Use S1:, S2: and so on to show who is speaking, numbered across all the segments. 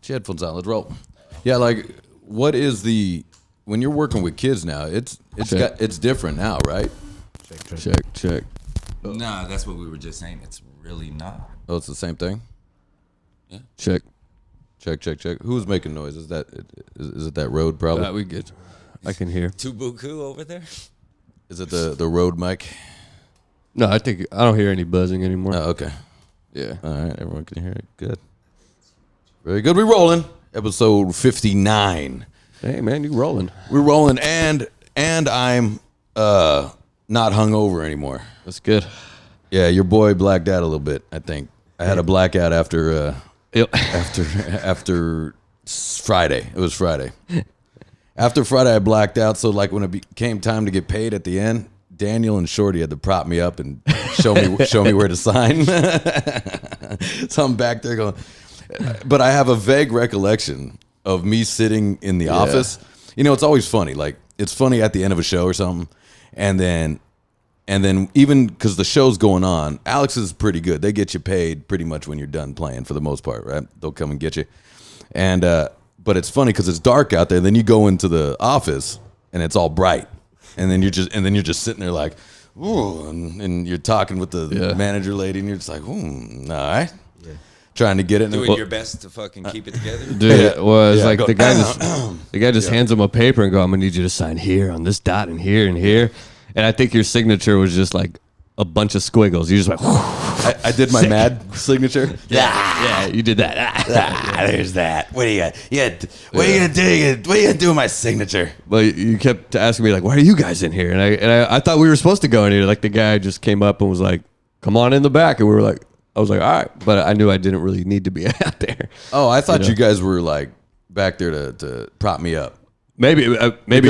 S1: your headphones on. Let's roll. Yeah, like, what is the when you're working with kids now? It's different now, right?
S2: Check.
S3: Nah, that's what we were just saying. It's really not.
S1: Oh, it's the same thing.
S3: Yeah.
S1: Check. Who's making noise? Is it that Rode probably?
S2: We good. I can hear.
S3: Tubuku over there.
S1: Is it the Rode mic?
S2: No, I don't hear any buzzing anymore.
S1: Oh, okay.
S2: Yeah.
S1: All right, everyone can hear it. Good. Very good. We rolling. Episode 59.
S2: Hey man, you rolling?
S1: We're rolling, and I'm not hungover anymore.
S2: That's good.
S1: Yeah, your boy blacked out a little bit. I think I had a blackout after Friday. It was Friday. After Friday, I blacked out. So like when it came time to get paid at the end, Daniel and Shorty had to prop me up and show me where to sign. So I'm back there going. But I have a vague recollection of me sitting in the office. You know, it's always funny. Like it's funny at the end of a show or something, and then even because the show's going on, Alex is pretty good. They get you paid pretty much when you're done playing for the most part, right? They'll come and get you. And but it's funny because it's dark out there. Then you go into the office and it's all bright, and then you're just sitting there like, ooh, and you're talking with the manager lady, and you're just like, all right. Trying to get it.
S3: Doing your best to fucking keep it together.
S2: Dude, it was like the guy just hands him a paper and go, I'm gonna need you to sign here on this dot and here and here. And I think your signature was just like a bunch of squiggles. You just went.
S1: I did my mad signature.
S2: Yeah, you did that.
S1: There's that. What do you got? What are you gonna do? What are you gonna do with my signature?
S2: But you kept asking me like, why are you guys in here? And I thought we were supposed to go in here. Like the guy just came up and was like, come on in the back, and we were like. I was like, all right, but I knew I didn't really need to be out there.
S1: Oh, I thought you guys were like back there to prop me up.
S2: Maybe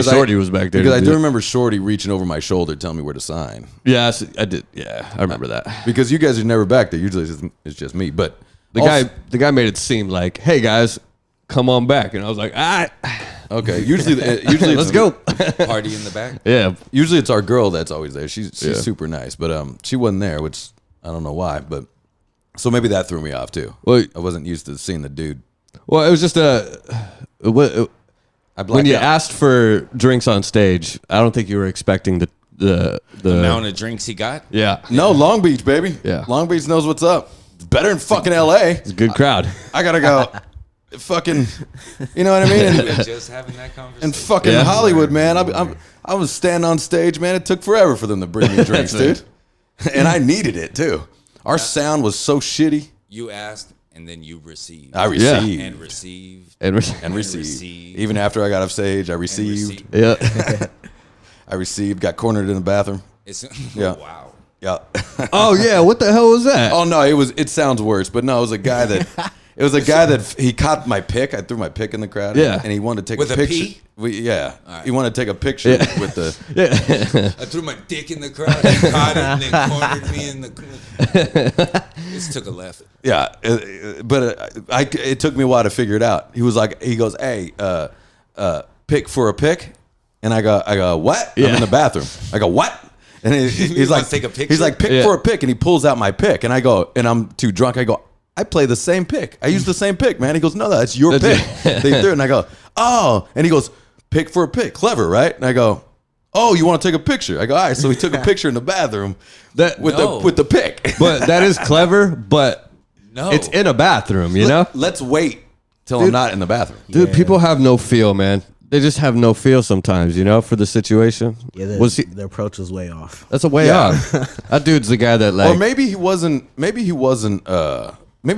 S2: Shorty was back there.
S1: Because I do remember Shorty reaching over my shoulder telling me where to sign.
S2: Yeah, I did. Yeah, I remember that.
S1: Because you guys are never back there. Usually it's just me. But
S2: the guy made it seem like, hey guys, come on back, and I was like, all right.
S1: Okay. Usually
S2: let's go.
S3: Party in the back.
S2: Yeah.
S1: Usually it's our girl that's always there. She's super nice, but she wasn't there, which I don't know why, but. So maybe that threw me off too. Well, I wasn't used to seeing the dude.
S2: Well, it was just when you asked for drinks on stage, I don't think you were expecting the
S3: amount of drinks he got.
S2: Yeah.
S1: No, Long Beach, baby.
S2: Yeah.
S1: Long Beach knows what's up. It's better than fucking LA.
S2: It's a good crowd.
S1: I gotta go. Fucking, you know what I mean?
S3: We were just having that conversation.
S1: And fucking Hollywood, man. I was standing on stage, man. It took forever for them to bring me drinks, dude. And I needed it too. Our sound was so shitty.
S3: You asked, and then you received.
S1: I received.
S3: Yeah. And received.
S1: And received. Even after I got off stage, I received.
S2: Yeah.
S1: I received, got cornered in the bathroom.
S3: Yeah. Wow.
S1: Yeah.
S2: Oh, yeah. What the hell was that?
S1: Oh, no, it sounds worse. But no, it was a guy that he caught my pick. I threw my pick in the crowd.
S2: Yeah.
S1: And he wanted to take
S3: with
S1: a picture.
S3: P?
S1: Right. He wanted to take a picture with the.
S3: I threw my dick in the crowd and caught it and then cornered me in the. Just took a left.
S1: Yeah, but it took me a while to figure it out. He goes, hey, pick for a pick, and I go, what? Yeah. I'm in the bathroom. I go, what? And he's like,
S3: take a picture.
S1: He's like, pick for a pick, and he pulls out my pick, and I go, and I'm too drunk. I go, I play the same pick. I use the same pick, man. He goes, no, that's your pick. They threw it, and I go, oh, and he goes, pick for a pick, clever, right? And I go, oh, you want to take a picture? I go, all right. So we took a picture in the bathroom with the pick.
S2: But that is clever, but it's in a bathroom, you know?
S1: Let's wait till I'm not in the bathroom.
S2: Dude, people have no feel, man. They just have no feel sometimes, you know, for the situation.
S4: Yeah, the approach was way off.
S2: That's a way off. That dude's the guy that like...
S1: Or maybe he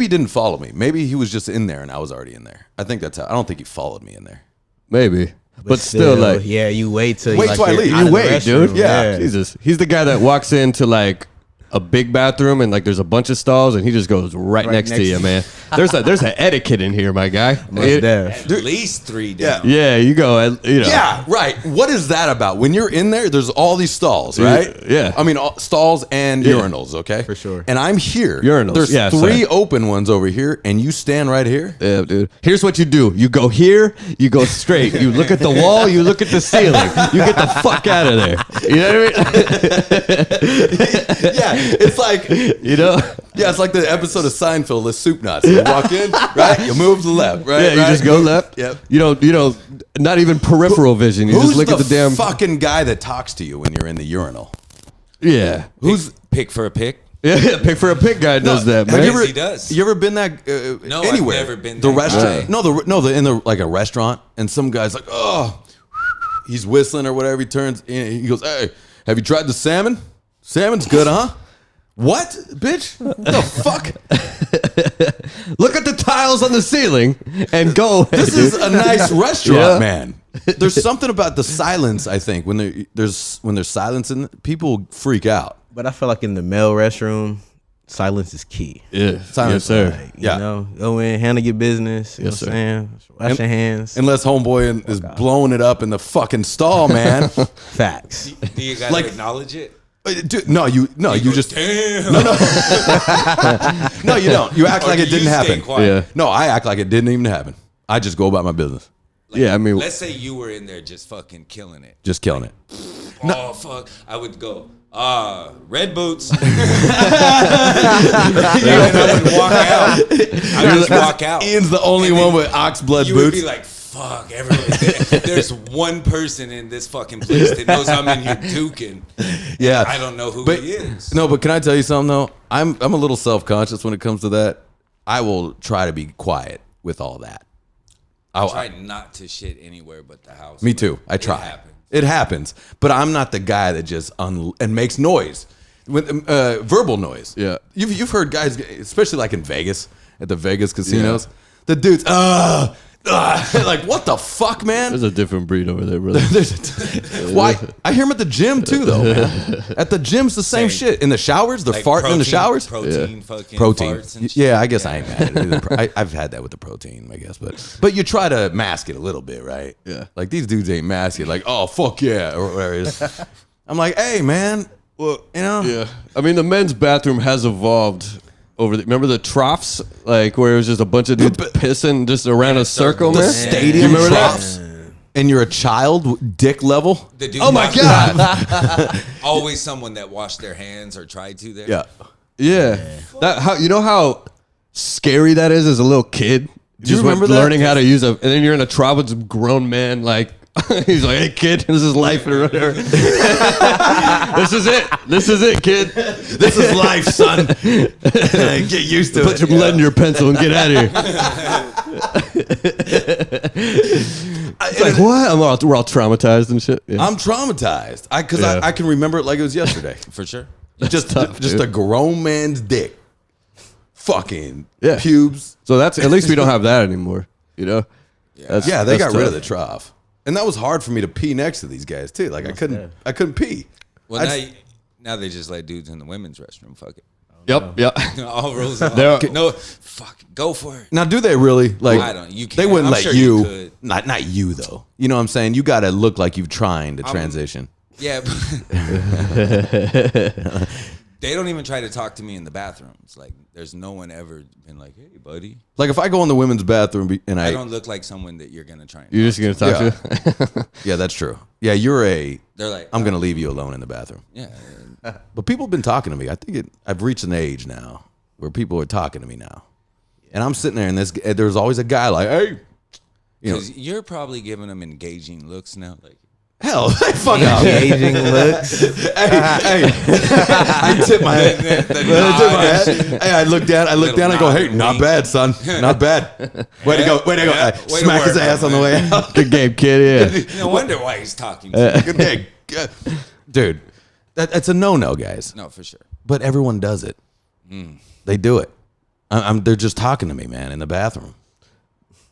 S1: didn't follow me. Maybe he was just in there and I was already in there. I think that's how. I don't think he followed me in there.
S2: Maybe. But still, like,
S4: yeah, you wait till
S1: I leave.
S2: You wait, dude.
S1: Yeah.
S2: Jesus. He's the guy that walks into like a big bathroom and like there's a bunch of stalls and he just goes right next to you, man. There's an etiquette in here, my guy.
S3: At least 3 down.
S2: Yeah, you go. You know.
S1: Yeah, right. What is that about? When you're in there, there's all these stalls, right?
S2: Yeah.
S1: I mean, stalls and urinals, okay?
S4: For sure.
S1: And I'm here.
S2: Urinals.
S1: There's 3 open ones over here, and you stand right here?
S2: Yeah, dude. Here's what you do. You go here, you go straight. You look at the wall, you look at the ceiling. You get the fuck out of there. You know what I mean?
S1: Yeah. It's like,
S2: You know?
S1: yeah, it's like the episode of Seinfeld, the soup nuts. You walk in, right? You move to the left, right?
S2: Yeah, you
S1: right?
S2: just go left.
S1: Yep.
S2: You know, not even peripheral vision. You
S1: Who's
S2: just look
S1: the
S2: at the damn.
S1: fucking guy that talks to you when you're in the urinal?
S2: Yeah.
S1: Who's
S3: Pick for a pick?
S2: Yeah, pick for a pick guy does that,
S1: have
S2: man.
S1: you ever,
S3: He does.
S1: You ever been that
S3: No, I've
S1: anywhere?
S3: never been
S1: the
S3: that
S1: restaurant.
S3: guy.
S1: No, in the like a restaurant, and some guy's like, oh, he's whistling or whatever. He turns, he goes, hey, have you tried the salmon? Salmon's good, huh? What, bitch? The fuck?
S2: Look at the tiles on the ceiling and go.
S1: This is a nice restaurant,
S2: Yeah.
S1: man. There's something about the silence. I think when there's silence, and people freak out.
S4: But I feel like in the male restroom, silence is key.
S2: Yeah,
S1: Silence,
S2: yes, sir.
S4: Like,
S1: Yeah.
S4: You know, go in, handle your business. You
S2: Yes,
S4: know
S2: sir.
S4: what I'm saying? Wash your hands.
S1: Unless homeboy is blowing it up in the fucking stall, man.
S4: Facts.
S3: Do you gotta
S1: Like-
S3: acknowledge it?
S1: Dude, you
S3: go,
S1: just
S3: damn.
S1: no, you don't. You act
S3: Or
S1: like
S3: do
S1: it didn't
S3: you stay
S1: happen.
S3: quiet?
S2: Yeah.
S1: No, I act like it didn't even happen. I just go about my business,
S2: Yeah, I mean,
S3: Let's say you were in there just fucking killing it.
S1: just killing it.
S3: Oh fuck! I would go. Red boots. And I would walk out. I would just walk out.
S1: Ian's the only
S3: And
S1: one
S3: then
S1: with ox blood
S3: You would
S1: boots.
S3: be like, "Fuck!" Everyone. There's one person in this fucking place that knows I'm in here duking.
S1: Yeah,
S3: I don't know who
S1: but,
S3: he is.
S1: No, but can I tell you something though? I'm a little self conscious when it comes to that. I will try to be quiet with all that.
S3: I try not to shit anywhere but the house.
S1: Me too. I
S3: It
S1: try.
S3: happens.
S1: It happens, but I'm not the guy that just and makes noise, with verbal noise.
S2: Yeah.
S1: you've heard guys, especially like in Vegas at the Vegas casinos, the dudes, like what the fuck, man?
S2: there's a different breed over there, brother.
S1: Why? I hear them at the gym too, though. Man. At the gym's the same shit. In the showers, they're
S3: Like
S1: farting in the showers.
S3: Protein, fucking
S1: Protein.
S3: farts and shit.
S1: Yeah, I guess I ain't mad at it. I've had that with the protein, I guess, but you try to mask it a little bit, right?
S2: Yeah.
S1: Like these dudes ain't masking, like, oh fuck yeah, or whatever it is. I'm like, hey man, well, you know,
S2: Yeah, I mean, the men's bathroom has evolved over. Remember the troughs, like where it was just a bunch of dudes pissing just around a circle,
S1: the
S2: man.
S1: stadium
S2: You remember that?
S1: troughs, and you're a child, dick level.
S3: The dude
S2: Oh my
S3: washed-
S2: god!
S3: Always someone that washed their hands or tried to there.
S1: Yeah.
S2: Yeah, that how you know how scary that is as a little kid.
S1: Do you remember that?
S2: learning how to use and then you're in a trial with some grown man like. He's like, hey kid, this is life or whatever. This is it. This is it, kid.
S1: This is life, son. Get used to
S2: Put some lead in your pencil and get out of here. It's like what? We're all traumatized and shit. Yeah.
S1: I'm traumatized. Because
S2: Yeah.
S1: I can remember it like it was yesterday.
S3: For sure.
S1: just
S2: tough,
S1: just
S2: dude.
S1: a grown man's dick. Fucking
S2: Yeah.
S1: pubes.
S2: So that's at least we don't have that anymore. You know? That's-
S1: Yeah, they
S2: that's
S1: got rid of
S2: tough.
S1: the trough. And that was hard for me to pee next to these guys too. Like I couldn't pee.
S3: Well,
S1: I
S3: now they just let dudes in the women's restroom. Fuck it.
S2: Yep. Yep.
S3: All rules. Are
S2: There-
S3: no, fuck. Go for it.
S1: Now, do they really like?
S3: I don't- you
S1: They
S3: can't.
S1: wouldn't
S3: I'm
S1: let
S3: sure
S1: you.
S3: you could.
S1: Not you though. You know what I'm saying? You got to look like you've trying to transition.
S3: Yeah. They don't even try to talk to me in the bathrooms. Like, there's no one ever been like, "Hey, buddy."
S1: Like if I go in the women's bathroom and
S3: I
S1: I
S3: don't look like someone that you're gonna try. And
S2: You're just gonna talk
S1: Yeah.
S2: to.
S1: yeah, that's true. Yeah, you're a.
S3: They're like,
S1: I'm gonna leave you alone in the bathroom.
S3: Yeah.
S1: But people have been talking to me. I think I've reached an age now where people are talking to me now, and I'm sitting there, and there's always a guy like, hey, you know,
S3: Because you're probably giving them engaging looks now. Like,
S1: hell, fuck off.
S4: Engaging looks.
S1: hey, I tip my head. I tip my head. Hey, I look down. I go, hey, not bad, son, not bad. Way to go, way to go.
S3: Yeah, way to
S1: Smack his
S3: work,
S1: ass on the way out.
S2: Good game, kid. Yeah.
S3: no wonder why he's talking to you.
S1: Good day, dude. That's a no, guys.
S3: No, for sure.
S1: But everyone does it. They do it. They're just talking to me, man, in the bathroom.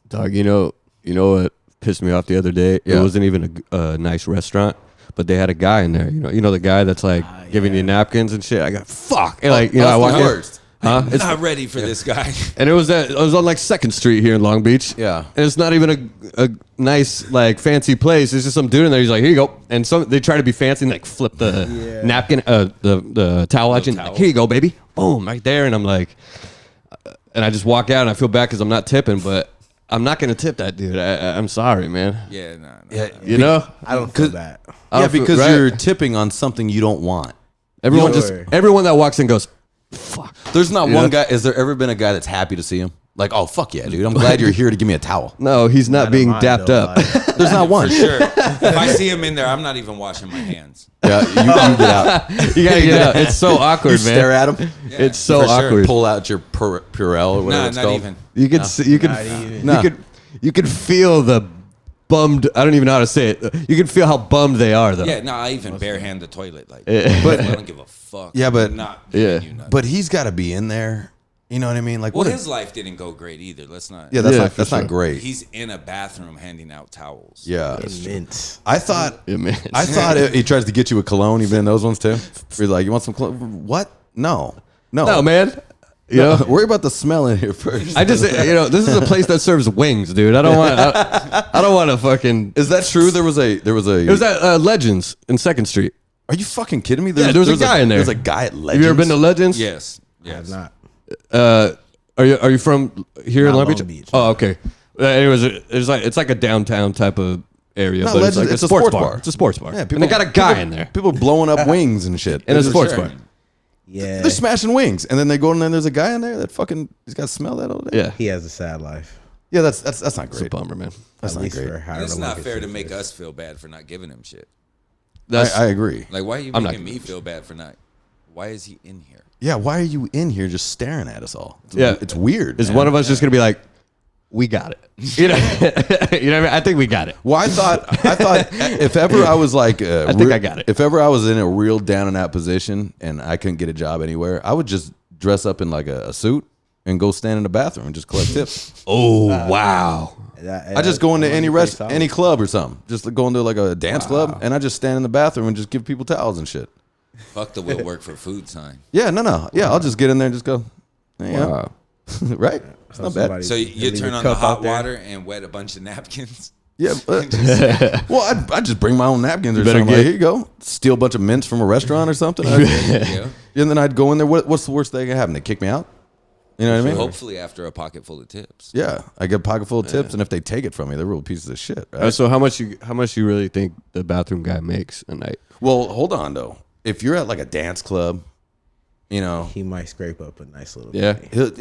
S2: Dog, you know what pissed me off the other day?
S1: Yeah.
S2: It wasn't even a nice restaurant, but they had a guy in there. You know the guy that's like giving you napkins and shit. I got fuck. And like, you know, I
S1: That's
S2: walk
S1: the
S2: in.
S1: worst.
S2: Huh? It's,
S3: Not ready for this guy.
S2: and it was on like 2nd Street here in Long Beach.
S1: Yeah.
S2: And it's not even a nice like fancy place. It's just some dude in there. He's like, here you go. And they try to be fancy and like flip the napkin, the towel at you. and, like, here you go, baby. Boom, right there. And I'm like, and I just walk out and I feel bad because I'm not tipping, but I'm not gonna tip that dude. I'm sorry, man.
S3: Yeah, no.
S1: Yeah,
S2: You know?
S4: I don't feel bad.
S1: yeah,
S2: feel-
S1: because
S2: right.
S1: you're tipping on something you don't want.
S2: Everyone
S4: Sure.
S2: everyone that walks in goes, fuck.
S1: There's not
S2: Yeah.
S1: one guy. Is there ever been a guy that's happy to see him? Like, oh fuck yeah, dude! I'm glad you're here to give me a towel.
S2: No, he's not being
S4: mine,
S2: dapped
S4: though,
S2: up.
S4: like-
S1: There's not one.
S3: For sure. If I see him in there, I'm not even washing my hands.
S1: Yeah, you get out.
S2: You gotta get out. It's so awkward,
S1: You
S2: man.
S1: stare at him.
S2: It's so
S3: for sure.
S2: awkward.
S1: Pull out your Purell or whatever
S3: Nah,
S1: it's
S3: not
S1: called.
S3: even.
S2: You could you could
S4: Not even.
S1: Nah.
S2: you could feel the bummed. I don't even know how to say it. You can feel how bummed they are, though.
S3: Yeah, no, I even barehand the toilet. Like,
S1: But-
S3: I don't give a fuck.
S1: Yeah, but-
S3: I'm not
S2: Yeah.
S3: giving you nothing.
S1: But he's got to be in there. You know what I mean? Like,
S3: well,
S1: what?
S3: his life didn't go great either. Let's not.
S1: Yeah, that's
S2: Yeah,
S1: not
S2: for
S1: that's
S2: sure.
S1: not great.
S3: He's in a bathroom handing out towels.
S1: Yeah,
S4: Immense.
S1: I thought.
S2: Yeah, man.
S1: I thought he tries to get you a cologne. You've been in those ones too. Where he's like, you want some cologne? What? No.
S2: No, man. You
S1: No,
S2: know,
S1: worry about the smell in here first.
S2: I just this is a place that serves wings, dude. I don't want. I don't want to fucking.
S1: Is that true? There was a.
S2: It was at Legends in 2nd Street.
S1: Are you fucking kidding me?
S2: Yeah, there was a guy in there.
S1: There's a guy at Legends.
S2: Have you ever been to Legends?
S3: Yes.
S4: I have
S3: Yes.
S4: not.
S2: Are you from here in
S4: Not
S2: Long
S4: Long
S2: Beach?
S4: Beach.
S2: Oh, okay. Anyways, it's like a downtown type of area,
S1: No,
S2: but it's
S1: Legends-
S2: like
S1: it's
S2: a
S1: a
S2: sports
S1: sports
S2: bar.
S1: bar.
S2: It's a sports bar.
S1: Yeah,
S2: and they got a guy in there,
S1: People blowing up wings and shit.
S2: and it's a
S1: They're
S2: sports
S3: sure.
S2: bar.
S4: Yeah.
S1: They're smashing wings, and then they go in there. And there's a guy in there that fucking he's got to smell that all day.
S2: Yeah,
S4: He has a sad life.
S1: Yeah, that's not
S2: it's a
S1: great.
S2: bummer, man.
S1: That's
S4: At
S1: not
S4: least
S1: great.
S4: for however
S3: It's
S4: long
S3: not
S4: his
S3: fair to
S4: shift
S3: make
S4: is.
S3: us feel bad for not giving him shit.
S2: That's
S1: I agree.
S3: Like, why are you
S2: I'm not
S3: making me
S2: gonna-
S3: feel bad for not? Why is he in here?
S1: Yeah, why are you in here just staring at us all?
S2: Yeah.
S1: It's weird.
S2: is
S1: man.
S2: one of us just gonna be like, we got it. You know, you know what I mean? I think we got it.
S1: Well, I thought if ever I was like,
S2: I think I got it.
S1: If ever I was in a real down and out position and I couldn't get a job anywhere, I would just dress up in like a suit and go stand in the bathroom and just collect tips.
S2: Oh wow.
S1: I just go into any club or something. Just go into like a dance club and I just stand in the bathroom and just give people towels and shit.
S3: Fuck the will work for food sign.
S1: Yeah, no. Yeah, I'll just get in there and just go. Yeah.
S2: Wow.
S1: Right? It's not bad.
S4: somebody-
S3: So you
S4: leave
S3: turn
S4: a
S3: on the
S4: cup
S3: hot
S4: out there.
S3: water and wet a bunch of napkins.
S1: Yeah. Well, I'd just bring my own napkins or
S2: better
S1: something. Like,
S2: get-
S1: here you go. Steal a bunch of mints from a restaurant or something.
S3: Yeah.
S1: And then I'd go in there. What's the worst thing that can happen? They kick me out? You know what I mean?
S3: Hopefully after a pocket full of tips.
S1: Yeah. I get a pocket full of tips, and if they take it from me, they're real pieces of shit. Right?
S2: So how much you really think the bathroom guy makes a night?
S1: Well, hold on, though. If you're at like a dance club, you know,
S4: He might scrape up a nice little
S2: Yeah.
S4: penny.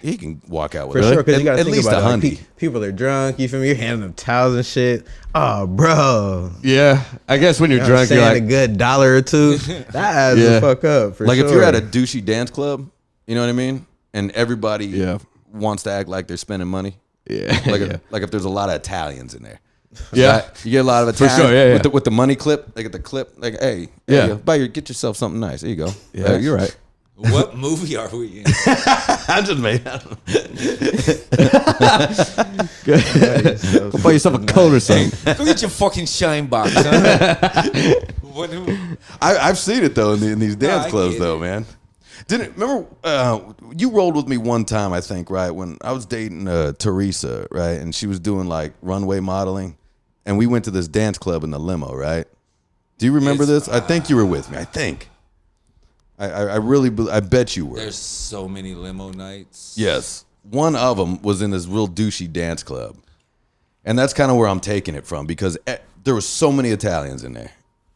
S1: he can walk out with
S4: For
S1: it.
S4: sure, because you got to
S1: At
S4: think
S1: least
S4: about
S1: a
S4: it. Like,
S1: hundy.
S4: people are drunk. You feel me? You're handing them towels and shit. Oh, bro.
S2: Yeah, I guess when you're
S4: You know what I'm
S2: drunk, you're
S4: saying?
S2: like,
S4: a good dollar or two. That adds
S2: Yeah.
S4: the fuck up. For
S1: Like
S4: sure.
S1: if you're at a douchey dance club, you know what I mean, and everybody
S2: Yeah.
S1: wants to act like they're spending money.
S2: yeah,
S1: Like
S2: yeah.
S1: like if there's a lot of Italians in there.
S2: Yeah.
S1: Right? You get a lot of
S2: For
S1: Italians
S2: sure, yeah, yeah.
S1: with the money clip. They get the clip. Like, hey,
S2: Yeah.
S1: get yourself something nice. There you go.
S2: Yeah, you're right.
S3: What movie are we in?
S1: I'm just made.
S2: Go buy yourself a coat or something.
S3: Go get your fucking shine box, huh? What,
S1: I've seen it though in these dance
S3: I
S1: clubs
S3: get
S1: though,
S3: it.
S1: man. Didn't remember you rolled with me one time, I think, right? When I was dating Teresa, right? And she was doing like runway modeling, and we went to this dance club in the limo, right? Do you remember
S3: It's-
S1: this? I think you were with me. I think. I really I bet you were.
S3: There's so many limo nights.
S1: Yes. One of them was in this real douchey dance club. And that's kind of where I'm taking it from because there were so many Italians in there.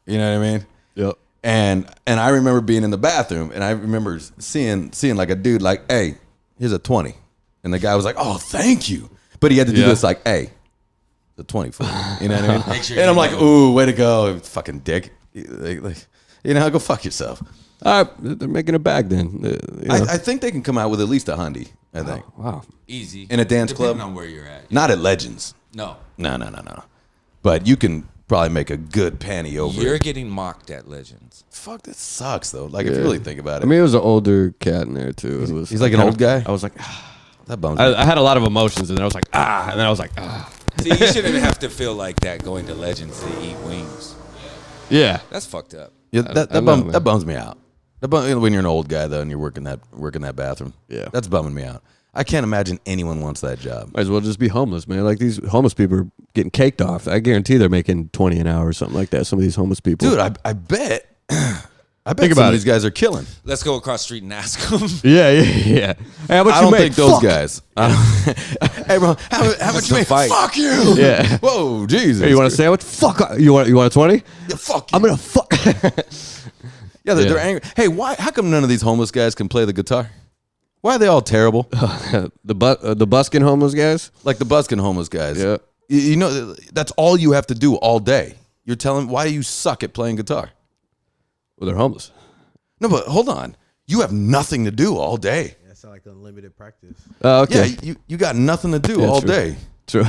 S1: You know what I mean?
S2: Yep.
S1: And I remember being in the bathroom and I remember seeing like a dude like, hey, here's a 20. And the guy was like, oh, thank you. But he had to do
S2: Yeah.
S1: this like, hey, the 20 for me. You know what I mean?
S3: Make sure
S1: And I'm
S3: you
S1: like,
S3: know.
S1: ooh, way to go, fucking dick. Like, you know, go fuck yourself.
S2: All right, they're making a bag then. You know.
S1: I think they can come out with at least a hundy, I think.
S2: Wow.
S3: Easy.
S1: In a dance
S3: Depending
S1: club?
S3: on where you're at.
S1: Not at Legends.
S3: No.
S1: No. But you can probably make a good panty over
S3: You're
S1: it.
S3: getting mocked at Legends.
S1: Fuck, that sucks though. Like if you really think about it.
S2: I mean, it was an older cat in there too. It was
S1: he's like an
S2: kind
S1: old guy?
S2: I was like,
S1: that bums me.
S2: I had a lot of emotions, and then I was like, and then I was like,
S3: See, you shouldn't have to feel like that going to Legends to eat wings.
S2: yeah.
S3: That's fucked up.
S1: Yeah,
S2: I know, man.
S1: that bums me out. When you're an old guy though and you're working that bathroom.
S2: Yeah.
S1: That's bumming me out. I can't imagine anyone wants that job.
S2: Might as well just be homeless, man. Like these homeless people are getting caked off. I guarantee they're making 20 an hour or something like that. Some of these homeless people,
S1: Dude, I bet I bet
S2: Think
S1: some
S2: about
S1: of
S2: it.
S1: these guys are killing.
S3: Let's go across the street and ask them.
S2: Yeah. Hey, how much
S1: I
S2: you
S1: don't
S2: make?
S1: think those
S2: Fuck.
S1: guys. Hey bro, how much you
S3: the
S1: make?
S3: fight?
S1: Fuck you.
S2: Yeah.
S1: Whoa, Jesus.
S2: Hey, you want a sandwich? Fuck. You want a 20?
S1: Yeah, fuck you.
S2: I'm gonna fuck.
S1: Yeah, they're angry. Hey, why? How come none of these homeless guys can play the guitar? Why are they all terrible?
S2: The busking homeless guys.
S1: Like the busking homeless guys.
S2: Yeah.
S1: You know, that's all you have to do all day. You're telling why do you suck at playing guitar?
S2: Well, they're homeless.
S1: No, but hold on. You have nothing to do all day.
S4: That's like unlimited practice.
S2: Oh, okay.
S1: Yeah, you got nothing to do all
S2: true.
S1: day.
S2: True.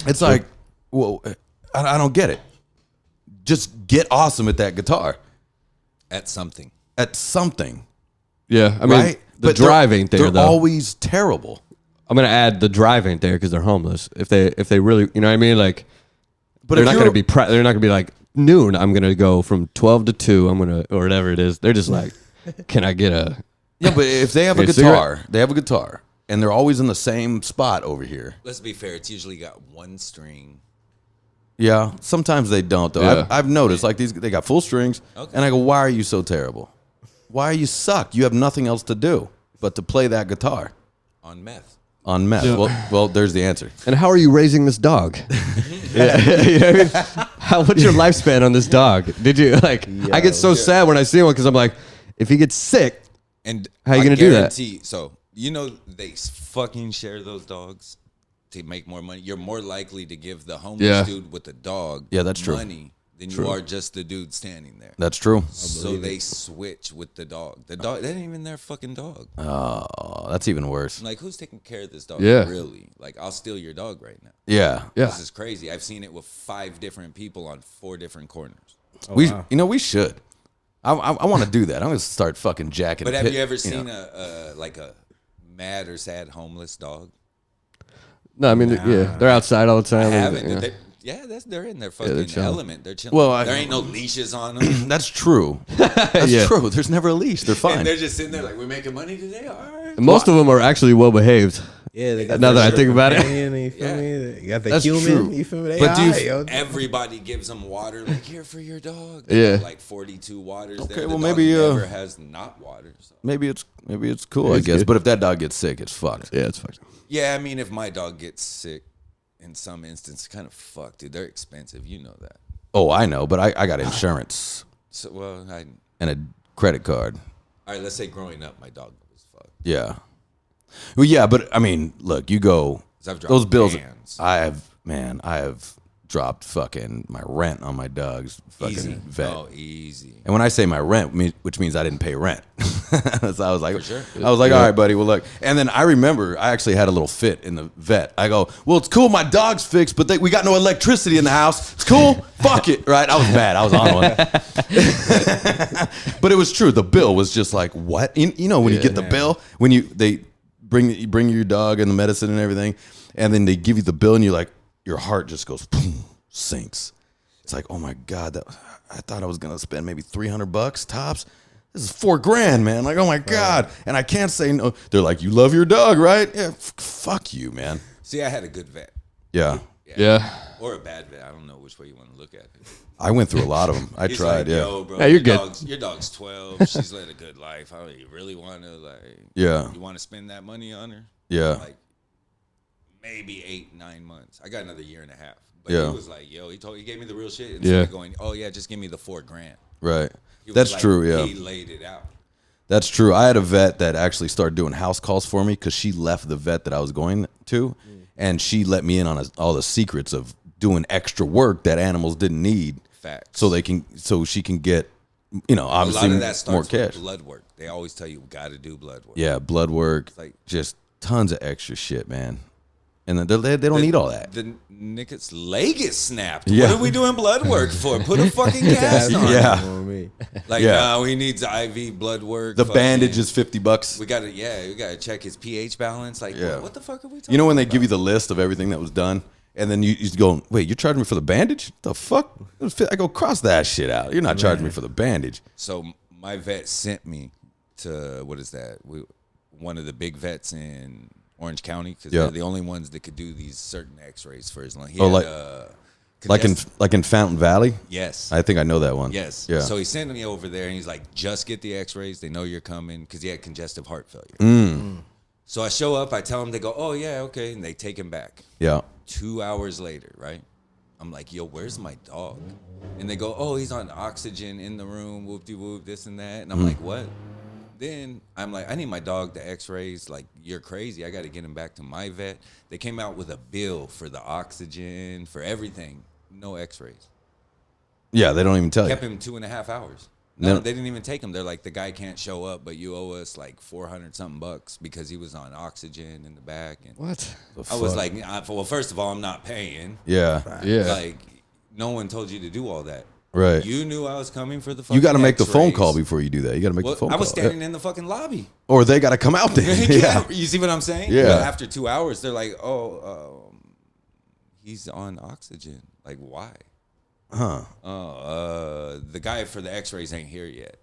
S1: It's like, well, I don't get it. Just get awesome at that guitar.
S3: At something.
S1: At something.
S2: Yeah, I mean,
S1: right?
S2: the
S1: But
S2: drive ain't there
S1: they're
S2: though.
S1: always terrible.
S2: I'm gonna add the drive ain't there because they're homeless. If they really, you know what I mean? Like,
S1: But
S2: they're
S1: if
S2: not
S1: you're-
S2: gonna be. They're not gonna be like noon. I'm gonna go from 12 to 2. I'm gonna or whatever it is. They're just like, can I get a?
S1: Yeah, but if they have a
S2: Hey,
S1: guitar, they have a guitar, and they're always in the same spot over here.
S3: Let's be fair. It's usually got one string.
S1: Yeah, sometimes they don't though.
S2: Yeah.
S1: I've noticed like they got full strings,
S3: Okay.
S1: and I go, why are you so terrible? Why you suck? You have nothing else to do but to play that guitar
S3: On meth.
S1: on meth. Well, there's the answer.
S2: And how are you raising this dog? Yeah, you know what I mean? What's your lifespan on this dog? Did you like? I get so sad when I see one because I'm like, if he gets sick,
S3: And
S2: How you
S3: I
S2: gonna do that?
S3: guarantee- So you know they fucking share those dogs to make more money. You're more likely to give the homeless
S2: Yeah.
S3: dude with the dog
S1: Yeah, that's true.
S3: money than you are just the dude standing there.
S1: That's true.
S3: So they switch with the dog. The dog, that ain't even their fucking dog.
S1: Oh, that's even worse.
S3: Like, who's taking care of this dog?
S2: Yeah.
S3: Really? Like, I'll steal your dog right now.
S1: Yeah,
S2: yeah,
S3: This is crazy. I've seen it with 5 different people on 4 different corners.
S1: we should. I want to do that. I'm gonna start fucking jacking.
S3: But
S1: a
S3: have
S1: pit,
S3: you ever
S1: know.
S3: seen a mad or sad homeless dog?
S2: no, I mean, yeah, they're outside all the time.
S3: I haven't.
S2: Yeah.
S3: They're in their fucking
S2: chilling.
S3: element. They're chilling.
S1: Well,
S3: there ain't no leashes on them.
S1: That's true. That's
S2: Yeah.
S1: true. There's never a leash. They're fine.
S3: And they're just sitting there like, we're making money today? All right.
S2: And most of them are actually well behaved.
S4: Yeah, they got
S2: Now that I think about it.
S4: You feel me? You got the
S1: That's
S4: human.
S1: true.
S4: You feel me? They
S1: But do you-
S4: alright, yo.
S3: Everybody gives them water, like, here for your dog. They
S2: Yeah.
S3: got like 42 waters.
S1: Okay,
S3: there. The
S1: well,
S3: dog
S1: maybe,
S3: never has not water. So.
S1: maybe it's cool, I
S2: It's
S1: guess.
S2: good.
S1: But if that dog gets sick, it's fucked.
S2: Yeah, it's fucked.
S3: Yeah, I mean, if my dog gets sick, in some instance, kind of fucked, dude. They're expensive. You know that.
S1: Oh, I know, but I got insurance
S3: So, well,
S1: and a credit card.
S3: all right, let's say growing up, my dog was fucked.
S1: Yeah. Well, yeah, but I mean, look, you go
S3: 'Cause I've dropped
S1: those bills.
S3: bands.
S1: I have dropped fucking my rent on my dog's fucking
S3: Easy.
S1: vet.
S3: Oh, easy.
S1: And when I say my rent, which means I didn't pay rent. So I was like,
S3: sure.
S1: I was like, all right, buddy. Well, look. And then I remember I actually had a little fit in the vet. I go, well, it's cool. My dog's fixed, but we got no electricity in the house. It's cool. Fuck it. Right. I was bad. I was on one. But it was true. The bill was just like, what? You know, when you get the bill, when they bring your dog and the medicine and everything, and then they give you the bill and you're like, your heart just goes, boom, sinks. It's like, oh my God, I thought I was going to spend maybe $300 tops. This is $4,000, man. Like, oh my God. And I can't say no. They're like, you love your dog, right? Yeah. Fuck you, man.
S3: See, I had a good vet.
S1: Yeah.
S2: Yeah.
S3: Or a bad vet. I don't know which way you want to look at it.
S1: I went through a lot of them. I
S3: He's
S1: tried.
S3: like,
S1: Yeah.
S3: Yo, bro,
S2: Yeah, you're good.
S3: Your dog's 12. She's led a good life. How do you really want to, like,
S1: Yeah.
S3: you want to spend that money on her?
S1: Yeah.
S3: Like, maybe 8-9 months. I got another year and a half. But
S1: Yeah.
S3: he was like, yo, he gave me the real shit.
S2: Yeah.
S3: Instead of going, oh, yeah, just give me the $4,000.
S1: Right.
S3: He was
S1: That's
S3: like,
S1: true. Yeah.
S3: He laid it out.
S1: That's true. I had a vet that actually started doing house calls for me because she left the vet that I was going to, and she let me in on all the secrets of doing extra work that animals didn't need,
S3: Facts.
S1: so she can get, obviously
S3: a lot of that
S1: more
S3: starts
S1: cash.
S3: with blood work. They always tell you, got to do blood work.
S1: Yeah, blood work,
S3: like-
S1: just tons of extra shit, man. And then they don't need all that.
S3: The nigga's leg is snapped.
S1: Yeah.
S3: What are we doing blood work for? Put a fucking cast on.
S1: Yeah.
S4: On me.
S3: Like,
S1: Yeah.
S3: nah, we need IV blood work.
S1: The
S3: fucking-
S1: bandage is $50.
S3: We gotta check his pH balance. Like,
S1: Yeah.
S3: what the fuck are we talking
S1: You know when they
S3: about?
S1: give you the list of everything that was done, and then you go, wait, you're charging me for the bandage? The fuck? I go, cross that shit out. You're not charging me for the bandage.
S3: So my vet sent me to, what is that? One of the big vets in Orange County, because
S1: Yeah.
S3: they're the only ones that could do these certain X-rays for his lung. He
S1: Oh,
S3: had,
S1: like in Fountain Valley?
S3: yes,
S1: I think I know that one.
S3: yes.
S1: Yeah.
S3: So he sent me over there, and he's like, "Just get the X-rays. They know you're coming," because he had congestive heart failure. So I show up. I tell him. They go, "Oh yeah, okay," and they take him back.
S1: Yeah.
S3: 2 hours later, right? I'm like, yo, where's my dog? And they go, oh, he's on oxygen in the room, whoop-de-whoop, this and that. And I'm like, what? Then I'm like, I need my dog to x-rays. Like, you're crazy. I got to get him back to my vet. They came out with a bill for the oxygen, for everything. No x-rays.
S1: Yeah, they don't even tell
S3: Kept
S1: you.
S3: him 2.5 hours.
S1: No.
S3: No, they didn't even take him. They're like, the guy can't show up, but you owe us like $400 because he was on oxygen in the back. And
S2: What?
S3: I was like, well, first of all, I'm not paying.
S1: Yeah,
S2: Yeah.
S3: Like, no one told you to do all that.
S1: right.
S3: You knew I was coming for the fucking
S1: You got to make the phone
S3: x-rays.
S1: call before you do that. You got to make
S3: Well,
S1: the phone
S3: I was
S1: call.
S3: standing in the fucking lobby.
S1: Or they got to come out there.
S3: Yeah. You see what I'm saying?
S1: Yeah.
S3: But after 2 hours, they're like, he's on oxygen. Like, why?
S1: Huh.
S3: The guy for the x-rays ain't here yet.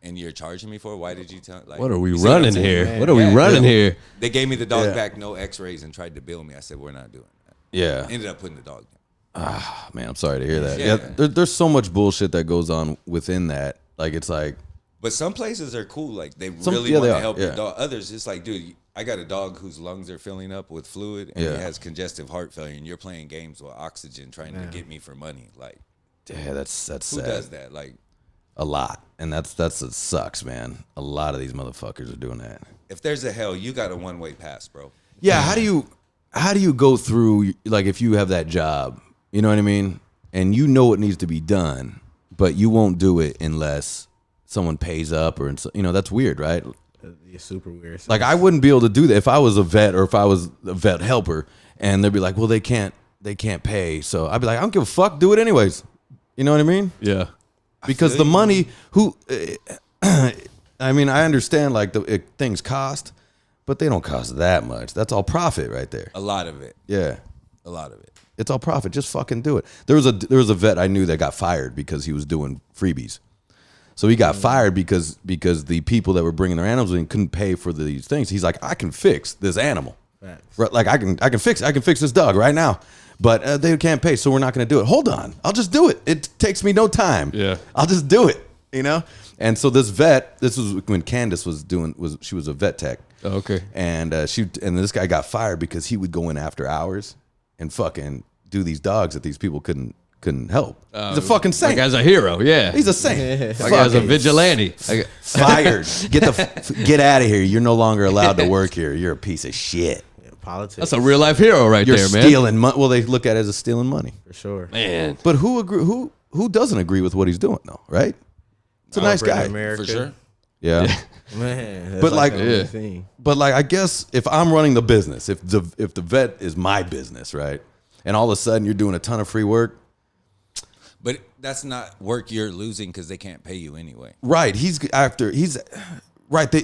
S3: And you're charging me for it? Why did you tell? Like,
S2: What are we
S3: you see what I'm
S2: running
S3: saying?
S2: here?
S4: Man.
S2: What are we
S3: Yeah.
S2: running here?
S3: They gave me the dog
S1: Yeah.
S3: back, no x-rays, and tried to bill me. I said, we're not doing that.
S1: Yeah.
S3: Ended up putting the dog down.
S1: Man, I'm sorry to hear that.
S3: Yeah.
S1: Yeah, there's so much bullshit that goes on within that. Like, it's like,
S3: But some places are cool. Like, they
S1: Some-
S3: really
S1: yeah,
S3: want
S1: they
S3: to
S1: are,
S3: help
S1: yeah.
S3: your dog. Others, it's like, dude, I got a dog whose lungs are filling up with fluid, and
S1: Yeah.
S3: he has congestive heart failure, and you're playing games with oxygen trying to get me for money. Like,
S1: yeah, that's
S3: who
S1: sad.
S3: does that? Like,
S1: A lot, and that's it sucks, man. A lot of these motherfuckers are doing that.
S3: if there's a hell, you got a one-way pass, bro.
S1: Yeah, how do you go through, like, if you have that job, you know what I mean, and you know it needs to be done, but you won't do it unless someone pays up, or that's weird, right?
S4: It's super weird.
S1: Like, I wouldn't be able to do that if I was a vet, or if I was a vet helper, and they'd be like, well, they can't pay, so I'd be like, I don't give a fuck, do it anyways. You know what I mean?
S2: Yeah.
S1: Because the money, I mean, I understand, like, things cost, but they don't cost that much. That's all profit right there.
S3: A lot of it.
S1: Yeah.
S3: A lot of it.
S1: It's all profit. Just fucking do it. There was a vet I knew that got fired because he was doing freebies. So he got fired because the people that were bringing their animals in couldn't pay for these things. He's like, I can fix this animal.
S4: Facts.
S1: Right, like I can fix this dog right now. But they can't pay, so we're not going to do it. Hold on, I'll just do it. It takes me no time.
S2: Yeah.
S1: I'll just do it. And so this vet, this was when Candace was she was a vet tech.
S2: Oh, okay.
S1: And this guy got fired because he would go in after hours and fucking do these dogs that these people couldn't help. He's a fucking
S2: That
S1: saint.
S2: guy's a hero. Yeah.
S1: He's a saint.
S2: That guy's a
S1: Fucking
S2: vigilante.
S1: Fired. Get out of here. You're no longer allowed to work here. You're a piece of shit.
S4: Yeah, politics.
S2: That's a real life hero right
S1: You're
S2: there, man.
S1: stealing money. Well, they look at it as stealing money.
S4: for sure.
S2: Man.
S1: But who doesn't agree with what he's doing though, right? It's a nice guy.
S4: America.
S3: For sure.
S1: Yeah.
S4: Man, that's
S1: But like-
S4: the only
S2: Yeah.
S4: thing.
S1: But like, I guess if I'm running the business, if the vet is my business, right? And all of a sudden you're doing a ton of free work,
S3: But that's not work you're losing because they can't pay you anyway.
S1: right? Right.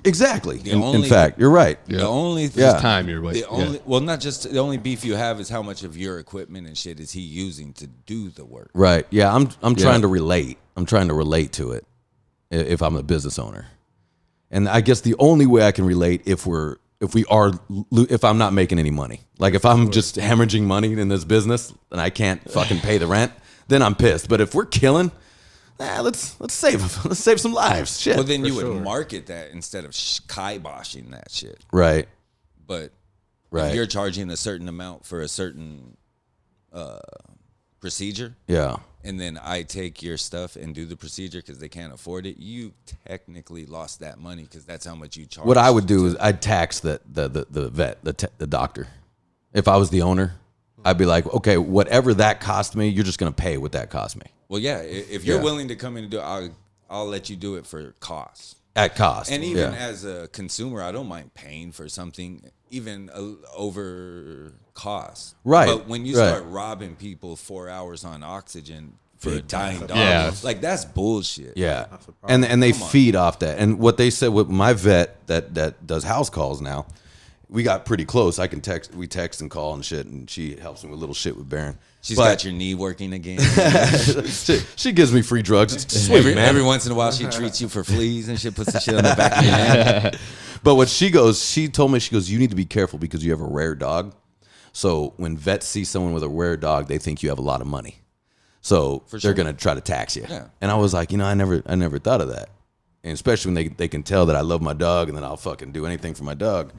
S1: Exactly. In
S3: only-
S1: fact, you're right.
S2: Yeah.
S3: The only
S1: Yeah.
S2: Time you're waiting.
S3: The only well, not just the only beef you have is how much of your equipment and shit is he using to do the work.
S1: Right. Yeah. I'm trying to relate. I'm trying to relate to it if I'm a business owner. And I guess the only way I can relate if I'm not making any money. Like if I'm just hemorrhaging money in this business and I can't fucking pay the rent, then I'm pissed. But if we're killing, let's save some lives. Shit.
S3: Well, then you
S4: sure.
S3: would market that instead of kiboshing that shit.
S1: Right.
S3: But
S1: Right.
S3: if you're charging a certain amount for a certain procedure,
S1: Yeah.
S3: and then I take your stuff and do the procedure because they can't afford it, you technically lost that money because that's how much you charge.
S1: What I would do is I'd tax the vet, the doctor. If I was the owner, I'd be like, okay, whatever that cost me, you're just gonna pay what that cost me
S3: Well, yeah, if you're
S1: Yeah.
S3: willing to come in and do it, I'll let you do it for cost.
S1: at cost.
S3: And even
S1: Yeah.
S3: as a consumer, I don't mind paying for something even over cost.
S1: Right,
S3: But when you
S1: right.
S3: start robbing people 4 hours on oxygen for a dying dog,
S2: Yeah.
S3: like that's bullshit.
S1: Yeah, and they feed off that. And what they said with my vet that does house calls now, we got pretty close. We text and call and shit, and she helps me with little shit with Baron.
S3: She's
S1: But
S3: got your knee working again.
S1: she gives me free drugs. It's sweet, man.
S3: every once in a while, she treats you for fleas and shit, puts the shit on the back of your hand.
S1: But what she told me, you need to be careful because you have a rare dog. So when vets see someone with a rare dog, they think you have a lot of money. So they're gonna try to tax you.
S3: Yeah.
S1: And I was like, I never thought of that. And especially when they can tell that I love my dog, and then I'll fucking do anything for my dog.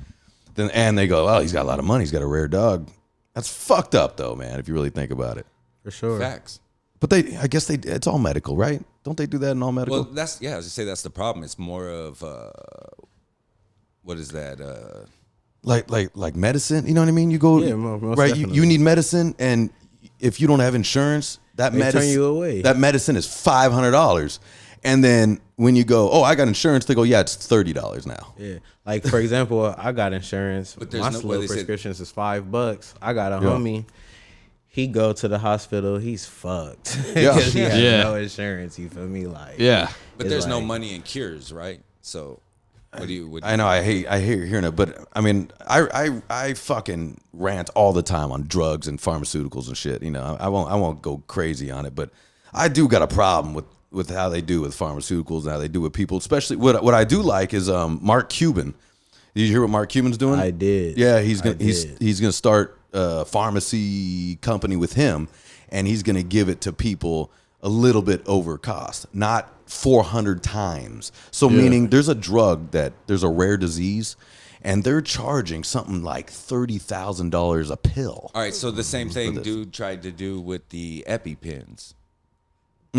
S1: And they go, oh, he's got a lot of money. He's got a rare dog. That's fucked up though, man. If you really think about it.
S4: For sure.
S3: Facts.
S1: But I guess it's all medical, right? Don't they do that in all medical?
S3: Well, that's I was just say that's the problem. It's more of what is that?
S1: Like medicine. You know what I mean? You go
S4: most
S1: right.
S4: definitely.
S1: You need medicine, and if you don't have insurance, that
S4: They
S1: medicine
S4: turn you away.
S1: That medicine is $500, and then when you go, oh, I got insurance, they go, yeah, it's $30 now.
S4: Yeah. Like for example, I got insurance.
S3: But there's
S4: My
S3: no way
S4: slow
S3: they said-
S4: prescriptions is $5. I got a homie. He go to the hospital. He's fucked because he has
S2: Yeah.
S4: no insurance. You feel me? Like
S2: Yeah.
S3: But
S4: it's
S3: there's no
S4: like-
S3: money in cures, right? So what do you?
S1: I know I hate hearing it, but I mean I fucking rant all the time on drugs and pharmaceuticals and shit. You know, I won't go crazy on it, but I do got a problem with how they do with pharmaceuticals and how they do with people. Especially what I do like is Mark Cuban. Did you hear what Mark Cuban's doing?
S4: I did.
S1: Yeah, he's gonna
S4: I did.
S1: he's gonna start a pharmacy company with him, and he's gonna give it to people a little bit over cost, not 400 times. So meaning there's a rare disease, and they're charging something like $30,000 a pill.
S3: All right, so the same thing dude tried to do with the EpiPens.
S1: I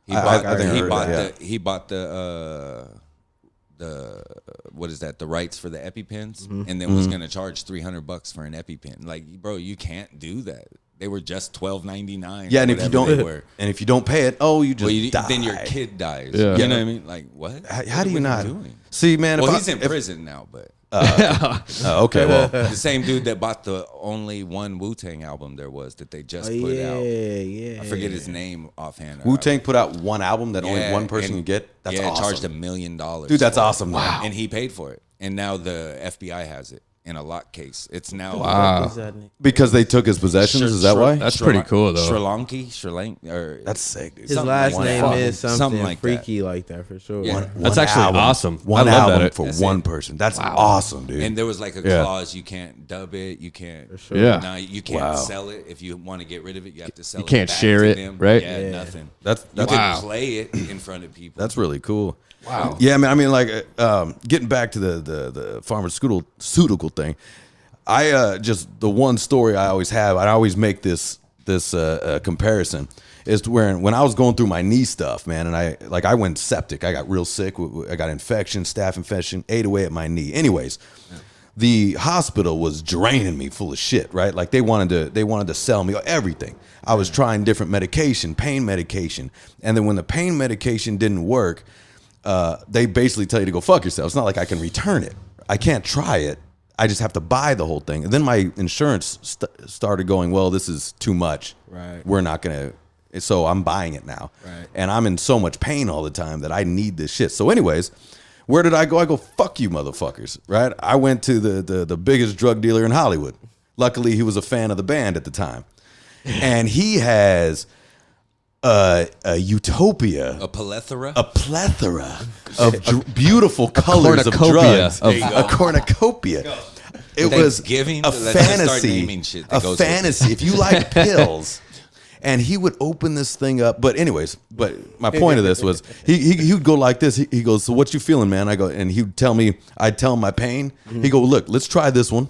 S1: think I heard that,
S3: he bought the what is that? The rights for the EpiPens, and then was gonna charge $300 for an EpiPen. Like, bro, you can't do that. They were just $12.99.
S1: Yeah, and if you don't pay it, oh, you just die.
S3: then your kid dies.
S2: Yeah.
S3: You know what I mean? Like, what?
S1: How do you
S3: What
S1: not
S3: are doing?
S1: see, man?
S3: Well,
S1: if
S3: he's in prison now, but
S1: okay, well,
S3: the same dude that bought the only one Wu-Tang album there was that they just put out.
S4: Yeah.
S3: I forget his name offhand.
S1: Wu-Tang put out one album that only
S3: Yeah,
S1: one person
S3: and-
S1: can get. That's
S3: yeah,
S1: awesome.
S3: charged $1 million.
S1: Dude, that's
S3: for it.
S1: awesome. Wow.
S3: And he paid for it. And now the FBI has it in a lock case. It's now
S1: Because they took his possessions. Is that why?
S2: That's pretty cool, though.
S3: Sri Lanka, or
S1: That's sick, dude.
S4: His
S3: something
S4: last
S3: like
S4: name
S3: that.
S4: is something,
S3: Something like that.
S4: freaky like that for sure.
S3: Yeah.
S2: That's actually awesome.
S1: One
S2: I love
S1: album
S2: that.
S1: for
S3: That's
S1: one
S3: it.
S1: person. That's awesome, dude.
S3: and there was like a
S1: Yeah.
S3: clause you can't dub it, you can't.
S4: sure.
S2: Yeah.
S3: Now you can't
S1: Wow.
S3: sell it if you want to get rid of it. You have to sell.
S2: You can't
S3: back
S2: share
S3: to
S2: it,
S3: them.
S2: right?
S3: Yeah,
S4: Yeah.
S3: nothing.
S1: That's
S3: You
S2: Wow.
S3: can play it in front of people.
S1: That's really cool.
S3: Wow.
S1: Yeah, man. I mean, like, getting back to the pharmaceutical thing. I just the one story I always have. I always make this comparison is to when I was going through my knee stuff, man, and I went septic. I got real sick. I got infection, staph infection, ate away at my knee. Anyways. The hospital was draining me full of shit, right? Like they wanted to sell me everything. I was trying different pain medication, and then when the pain medication didn't work, they basically tell you to go fuck yourself. It's not like I can return it. I can't try it. I just have to buy the whole thing. And then my insurance started going, well, this is too much.
S4: Right.
S1: We're not gonna. So I'm buying it now,
S4: Right.
S1: and I'm in so much pain all the time that I need this shit. So, anyways. Where did I go? I go, fuck you, motherfuckers, right? I went to the biggest drug dealer in Hollywood. Luckily, he was a fan of the band at the time. And he has a utopia,
S3: A plethora.
S1: a plethora of beautiful colors of
S2: cornucopia
S1: drugs.
S2: of-
S1: A cornucopia. It was
S3: Thanksgiving?
S1: a
S3: Let's just start
S1: fantasy.
S3: naming shit that
S1: A
S3: goes with it.
S1: fantasy. If you like pills. And he would open this thing up. But anyways, my point of this was he would go like this. He goes, so what you feeling, man? I go, and he'd tell me, I'd tell him my pain. He go, look, let's try this one.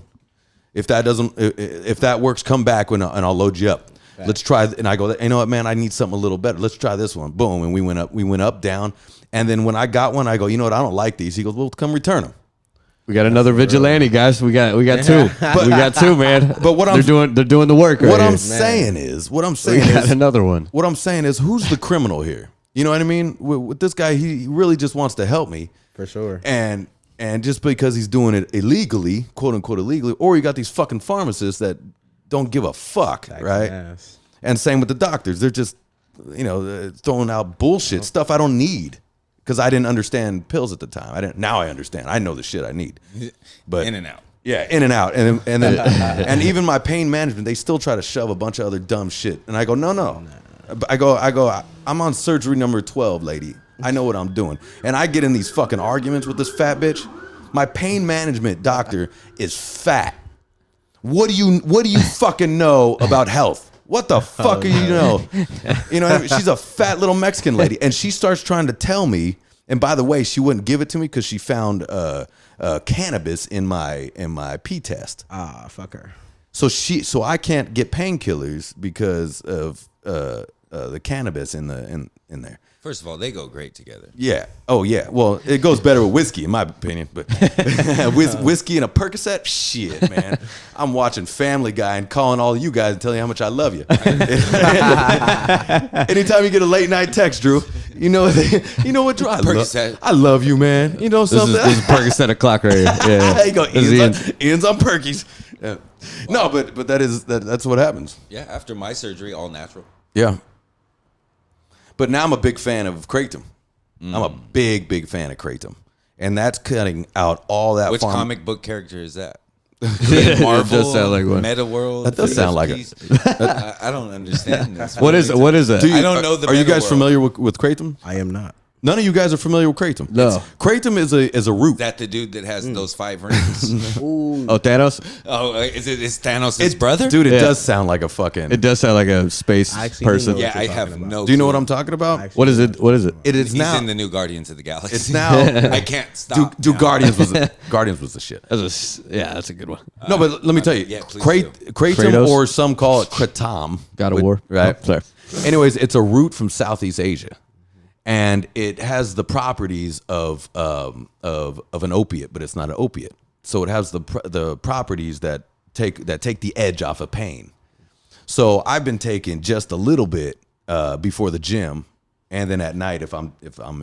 S1: If that works, come back and I'll load you up. Let's try. And I go, you know what, man, I need something a little better. Let's try this one. Boom. And we went up, down. And then when I got one, I go, you know what, I don't like these. He goes, well, come return them.
S2: We got another vigilante, guys. We got two. We got two, man.
S1: But what
S2: they're doing the work.
S1: What
S2: right
S1: I'm
S2: here.
S1: saying is,
S2: We got another one.
S1: What I'm saying is, who's the criminal here? You know what I mean? With this guy, he really just wants to help me.
S4: For sure.
S1: And just because he's doing it illegally, quote unquote illegally, or you got these fucking pharmacists that don't give a fuck, right?
S4: Ass.
S1: And same with the doctors. They're just, throwing out bullshit, stuff I don't need. Because I didn't understand pills at the time. Now I understand. I know the shit I need. But
S3: In and out.
S1: Yeah, in and out. And then and even my pain management, they still try to shove a bunch of other dumb shit. And I go, no. I go, I'm on surgery number 12, lady. I know what I'm doing. And I get in these fucking arguments with this fat bitch. My pain management doctor is fat. What do you fucking know about health? What the fuck are you know? You know what I mean? She's a fat little Mexican lady, and she starts trying to tell me. And by the way, she wouldn't give it to me because she found cannabis in my pee test.
S4: Ah, fuck her.
S1: So I can't get painkillers because of the cannabis in there.
S3: First of all, they go great together.
S1: Yeah. Oh yeah. Well, it goes better with whiskey, in my opinion. But whiskey and a Percocet, shit, man. I'm watching Family Guy and calling all you guys and telling you how much I love you. Anytime you get a late night text, Drew, you know what, Drew? I love you, man. You know something?
S2: This is Percocet o'clock right here. Yeah.
S1: There you go. Ian's on Perkies. Yeah. No, but that's what happens.
S3: Yeah, after my surgery, all natural.
S1: Yeah. But now I'm a big fan of Kratom. I'm a big fan of Kratom. And that's cutting out all that.
S3: Which comic book character is that?
S2: Marvel, it does sound like one.
S3: Meta World.
S1: That does sound like it.
S3: I don't understand this.
S2: What is that?
S3: I don't know the
S1: Are you
S3: Meta
S1: guys
S3: World.
S1: familiar with Kratom?
S4: I am not.
S1: None of you guys are familiar with Kratom.
S2: No.
S1: Kratom is a root.
S3: Is that the dude that has those 5 rings?
S2: Oh, Thanos?
S3: Oh, is Thanos his brother?
S1: Dude, it
S2: Yeah.
S1: does sound like a fucking.
S2: It does sound like a space
S4: I actually
S2: person.
S4: do know
S3: Yeah,
S4: what
S3: I
S4: you're
S3: have
S4: talking
S3: no.
S1: Do you know
S3: clue.
S1: what I'm talking about?
S2: What is it? What is it?
S1: It is
S3: He's
S1: now.
S3: in the new Guardians of the Galaxy.
S1: It's now.
S3: I can't stop.
S1: Do
S3: now.
S1: Guardians was the shit.
S2: That's a good one.
S1: No, but let me tell you,
S3: yeah, please
S1: Kratom,
S2: Kratos?
S1: or some call it Kratom.
S2: God of War.
S1: Right.
S2: Oh, sorry.
S1: Anyways, it's a root from Southeast Asia, and it has the properties of an opiate, but it's not an opiate. So it has the properties that take the edge off of pain. So I've been taking just a little bit before the gym, and then at night, if I'm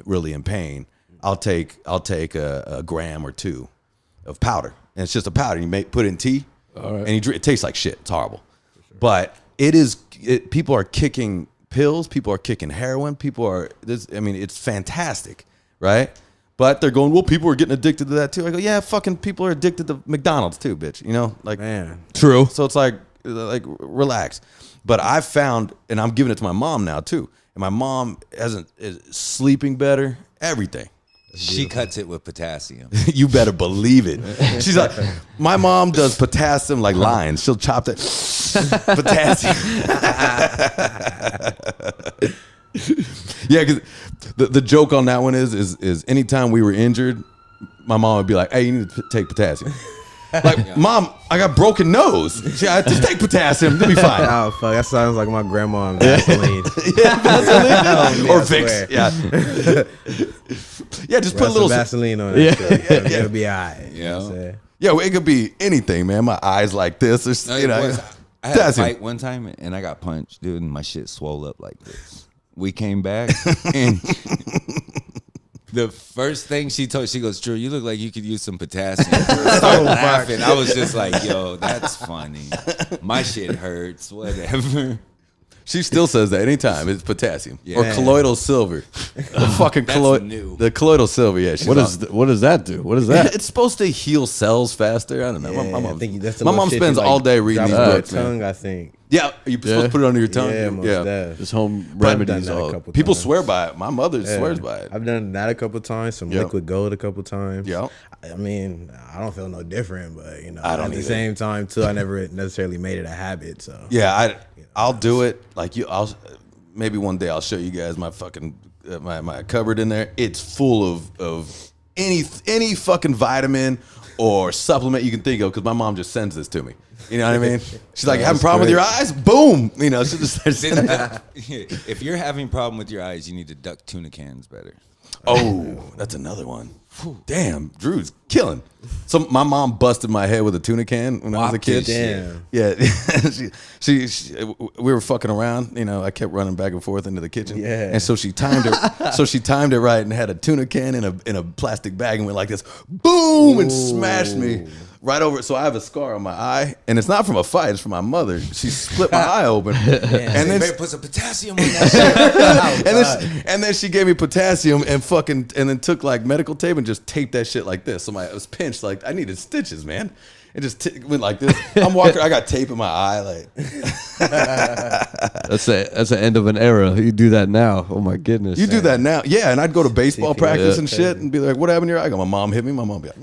S1: really in pain, I'll take a gram or 2 of powder, and it's just a powder. You put it in tea, and you drink. It tastes like shit. It's horrible, but people are kicking pills. People are kicking heroin. It's fantastic, right? But they're going, well, people are getting addicted to that too. I go, yeah, fucking people are addicted to McDonald's too, bitch. You know, like,
S4: Man.
S2: True.
S1: so it's like relax. But I've found, and I'm giving it to my mom now too. And my mom is sleeping better, everything.
S3: She cuts it with potassium.
S1: You better believe it. She's like, my mom does potassium like lions. She'll chop that potassium. Yeah, because the joke on that one is anytime we were injured, my mom would be like, hey, you need to take potassium. Like, Mom, I got broken nose. I just take potassium. You'll be fine.
S4: Oh fuck, that sounds like my grandma and Vaseline.
S1: Vaseline. Or
S4: I
S1: Vicks.
S4: swear.
S1: Yeah. Yeah, just put a
S4: Rub
S1: little
S4: some Vaseline on it.
S1: Yeah.
S4: It'll be alright. You know
S3: Yeah.
S4: what I'm saying?
S1: Yeah, well, it could be anything, man. My eyes like this, or
S3: No,
S1: you know.
S3: I had a
S1: Potassium.
S3: fight one time and I got punched, dude, and my shit swole up like this. We came back and the first thing she goes, Drew, you look like you could use some potassium. I started laughing. I was just like, yo, that's funny. My shit hurts, whatever.
S1: She still says that anytime. It's potassium or
S3: Yeah.
S1: colloidal silver. The fucking
S3: new.
S1: the colloidal silver. Yeah.
S2: What does that do? What is that?
S1: It's supposed to heal cells faster. I don't know.
S4: Yeah,
S1: my mom,
S4: I think that's the
S1: my
S4: little
S1: mom
S4: shit
S1: spends
S4: you, like,
S1: all day reading
S4: drop
S1: these
S4: on your
S1: books. man.
S4: tongue, I think.
S1: Yeah, you're supposed to put it under your tongue.
S4: Yeah, most def.
S2: Just home
S4: I've done
S2: remedies.
S4: that a
S2: All.
S4: couple
S1: People
S4: times.
S1: swear by it. My mother
S4: Yeah.
S1: swears by it.
S4: I've done that a couple times. Some
S1: Yep.
S4: liquid gold a couple times.
S1: Yep.
S4: I mean, I don't feel no different, but
S1: I don't
S4: at the
S1: either.
S4: same time too, I never necessarily made it a habit. So
S1: Yeah, I'll do it. Like maybe one day I'll show you guys my fucking my cupboard in there. It's full of any fucking vitamin or supplement you can think of because my mom just sends this to me. You know what I mean? She's like, having a problem with your eyes? Boom. You know, she just starts sending that.
S3: If you're having a problem with your eyes, you need to duck tuna cans better.
S1: Oh, that's another one. Damn, Drew's killing. So my mom busted my head with a tuna can when I was a kid.
S4: damn.
S1: Yeah, we were fucking around. You know, I kept running back and forth into the kitchen.
S4: Yeah.
S1: And so she timed it. So she timed it right and had a tuna can in a plastic bag and went like this, boom, and smashed me right over it. So I have a scar on my eye, and it's not from a fight. It's from my mother. She split my eye open, and
S3: And
S1: then
S3: then put some potassium on that shit.
S1: and then she gave me potassium and then took like medical tape and just taped that shit like this. So it was pinched like I needed stitches, man. It just went like this. I'm walking. I got tape in my eye. Like
S2: That's the end of an era. You do that now. Oh my goodness.
S1: you do that now, yeah. And I'd go to baseball
S4: CPR.
S1: practice
S4: Yeah.
S1: and shit, and be like, "What happened to your eye?" I go, "My mom hit me." My mom be like,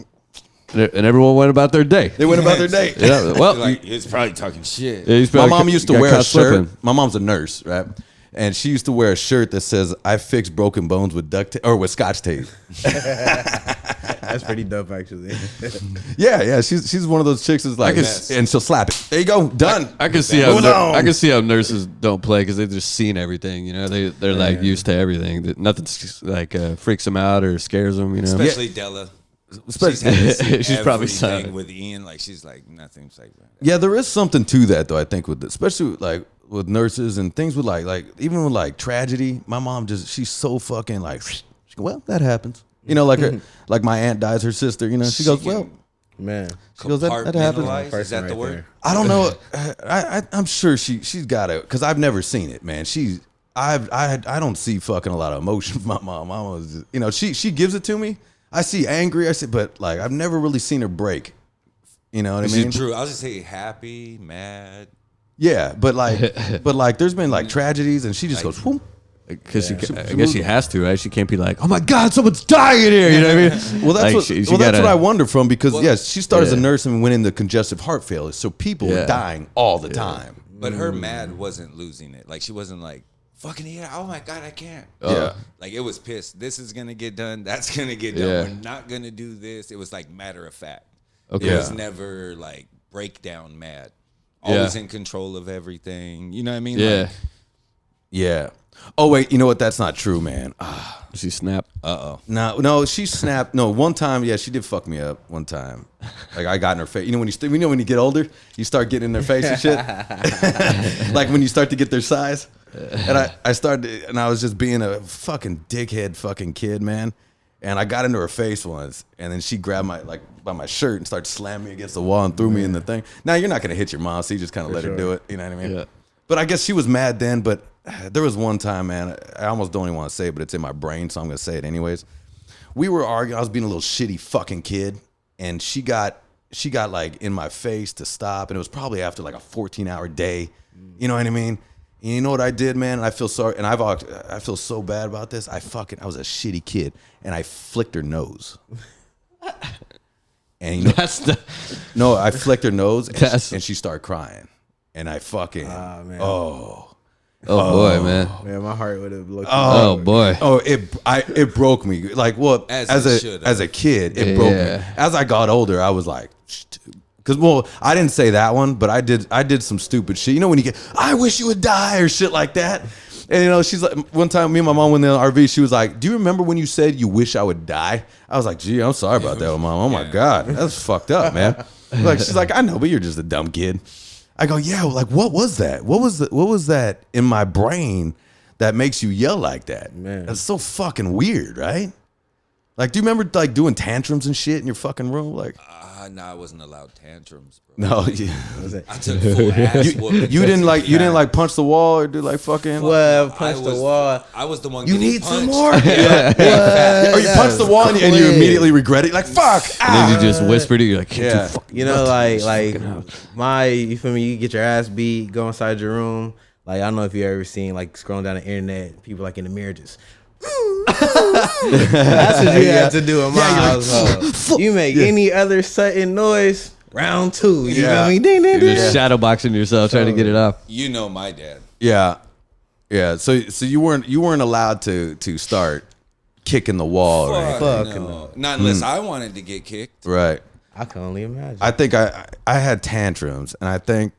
S2: And everyone went about their day.
S1: "They went about their day."
S2: Yeah. Well,
S3: Like, he's probably talking shit.
S1: My mom used to
S2: got
S1: wear a
S2: caught
S1: shirt.
S2: slipping.
S1: My mom's a nurse, right? And she used to wear a shirt that says, "I fix broken bones with duct tape or with scotch tape."
S4: That's pretty dope, actually.
S1: Yeah. She's one of those chicks that's like, and she'll slap it. There you go, done.
S2: I can see I can see how nurses don't play because they've just seen everything. You know, they're like used to everything. Nothing like freaks them out or scares them. You know,
S3: especially Della.
S2: She's probably
S3: saying with Ian, like she's like nothing's like that.
S1: Yeah, there is something to that though. I think with especially like with nurses and things with like even with like tragedy. My mom she's so fucking like, well, that happens. You know, like like my aunt dies, her sister. You know, she goes, well,
S4: man.
S1: She goes, that happens.
S3: Is that the word?
S1: I don't know. I'm sure she's got it because I've never seen it, man. I don't see fucking a lot of emotion from my mom. My mom was, you know, she gives it to me. I see angry. But like I've never really seen her break. You know what I mean?
S3: True. I'll just say happy, mad.
S1: Yeah, but like there's been like tragedies, and she just goes, whoop.
S2: Because I guess she has to, right? She can't be like, "Oh my God, someone's dying here." You know what I mean?
S1: Well, that's that's what I wonder from because she started as a nurse and went into congestive heart failure, so people are dying all the time.
S3: But her mad wasn't losing it. Like she wasn't like fucking oh my God, I can't.
S1: Yeah,
S3: like it was pissed. This is gonna get done. That's gonna get done. We're not gonna do this. It was like matter of fact. Okay. It was never like breakdown mad. Always in control of everything. You know what I mean?
S2: Yeah.
S3: Like,
S1: yeah. Oh wait, you know what? That's not true, man.
S2: She snapped.
S1: No, she snapped. No, one time, she did fuck me up. One time, like I got in her face. You know when you get older, you start getting in their face and shit. Like when you start to get their size. And I started, and I was just being a fucking dickhead, fucking kid, man. And I got into her face once, and then she grabbed by my shirt and started slamming me against the wall and threw me in the thing. Now you're not gonna hit your mom, so you just kind of let her do it. You know what I mean?
S2: Yeah.
S1: But I guess she was mad then. But there was one time, man, I almost don't even want to say it, but it's in my brain, so I'm going to say it anyways. We were arguing. I was being a little shitty fucking kid, and she got like in my face to stop, and it was probably after like a 14-hour day. You know what I mean? And you know what I did, man? I feel sorry, and I feel so bad about this. I was a shitty kid, and I flicked her nose. And you know, no, I flicked her nose, and she started crying. And I fucking
S2: oh boy, man.
S4: Man, my heart would have looked.
S2: Oh boy.
S1: Oh, it broke me. Like, well, as a kid, it broke me. As I got older, I was like, because I didn't say that one, but I did some stupid shit. You know when you get, I wish you would die or shit like that. And you know, she's like, one time me and my mom went in the RV. She was like, "Do you remember when you said you wish I would die?" I was like, "Gee, I'm sorry about that, mom. Oh my God, that's fucked up, man." Like, she's like, "I know, but you're just a dumb kid." I go, yeah, like what was that? What was that in my brain that makes you yell like that?
S4: Man,
S1: that's so fucking weird, right? Like, do you remember like doing tantrums and shit in your fucking room? Like,
S3: no, I wasn't allowed tantrums, bro.
S1: No,
S3: I took full ass whooping.
S1: You didn't like punch the wall or do like fucking
S4: punch the wall.
S3: I was the one.
S1: You need
S3: punched.
S1: some more. Or you punch the wall and you immediately regret it. Like fuck.
S2: And then you just whisper to you like,
S4: you know, like you feel me? You get your ass beat, go inside your room. Like I don't know if you ever seen like scrolling down the internet, people like in the mirror just. That's what you had to do in my household. You make any other sudden noise, round two. You feel me? Ding, ding,
S2: You're just shadowboxing yourself, trying to get it off.
S3: You know my dad.
S1: Yeah. So you weren't allowed to start kicking the wall.
S3: No. Not unless I wanted to get kicked.
S1: Right.
S4: I can only imagine.
S1: I think I had tantrums, and I think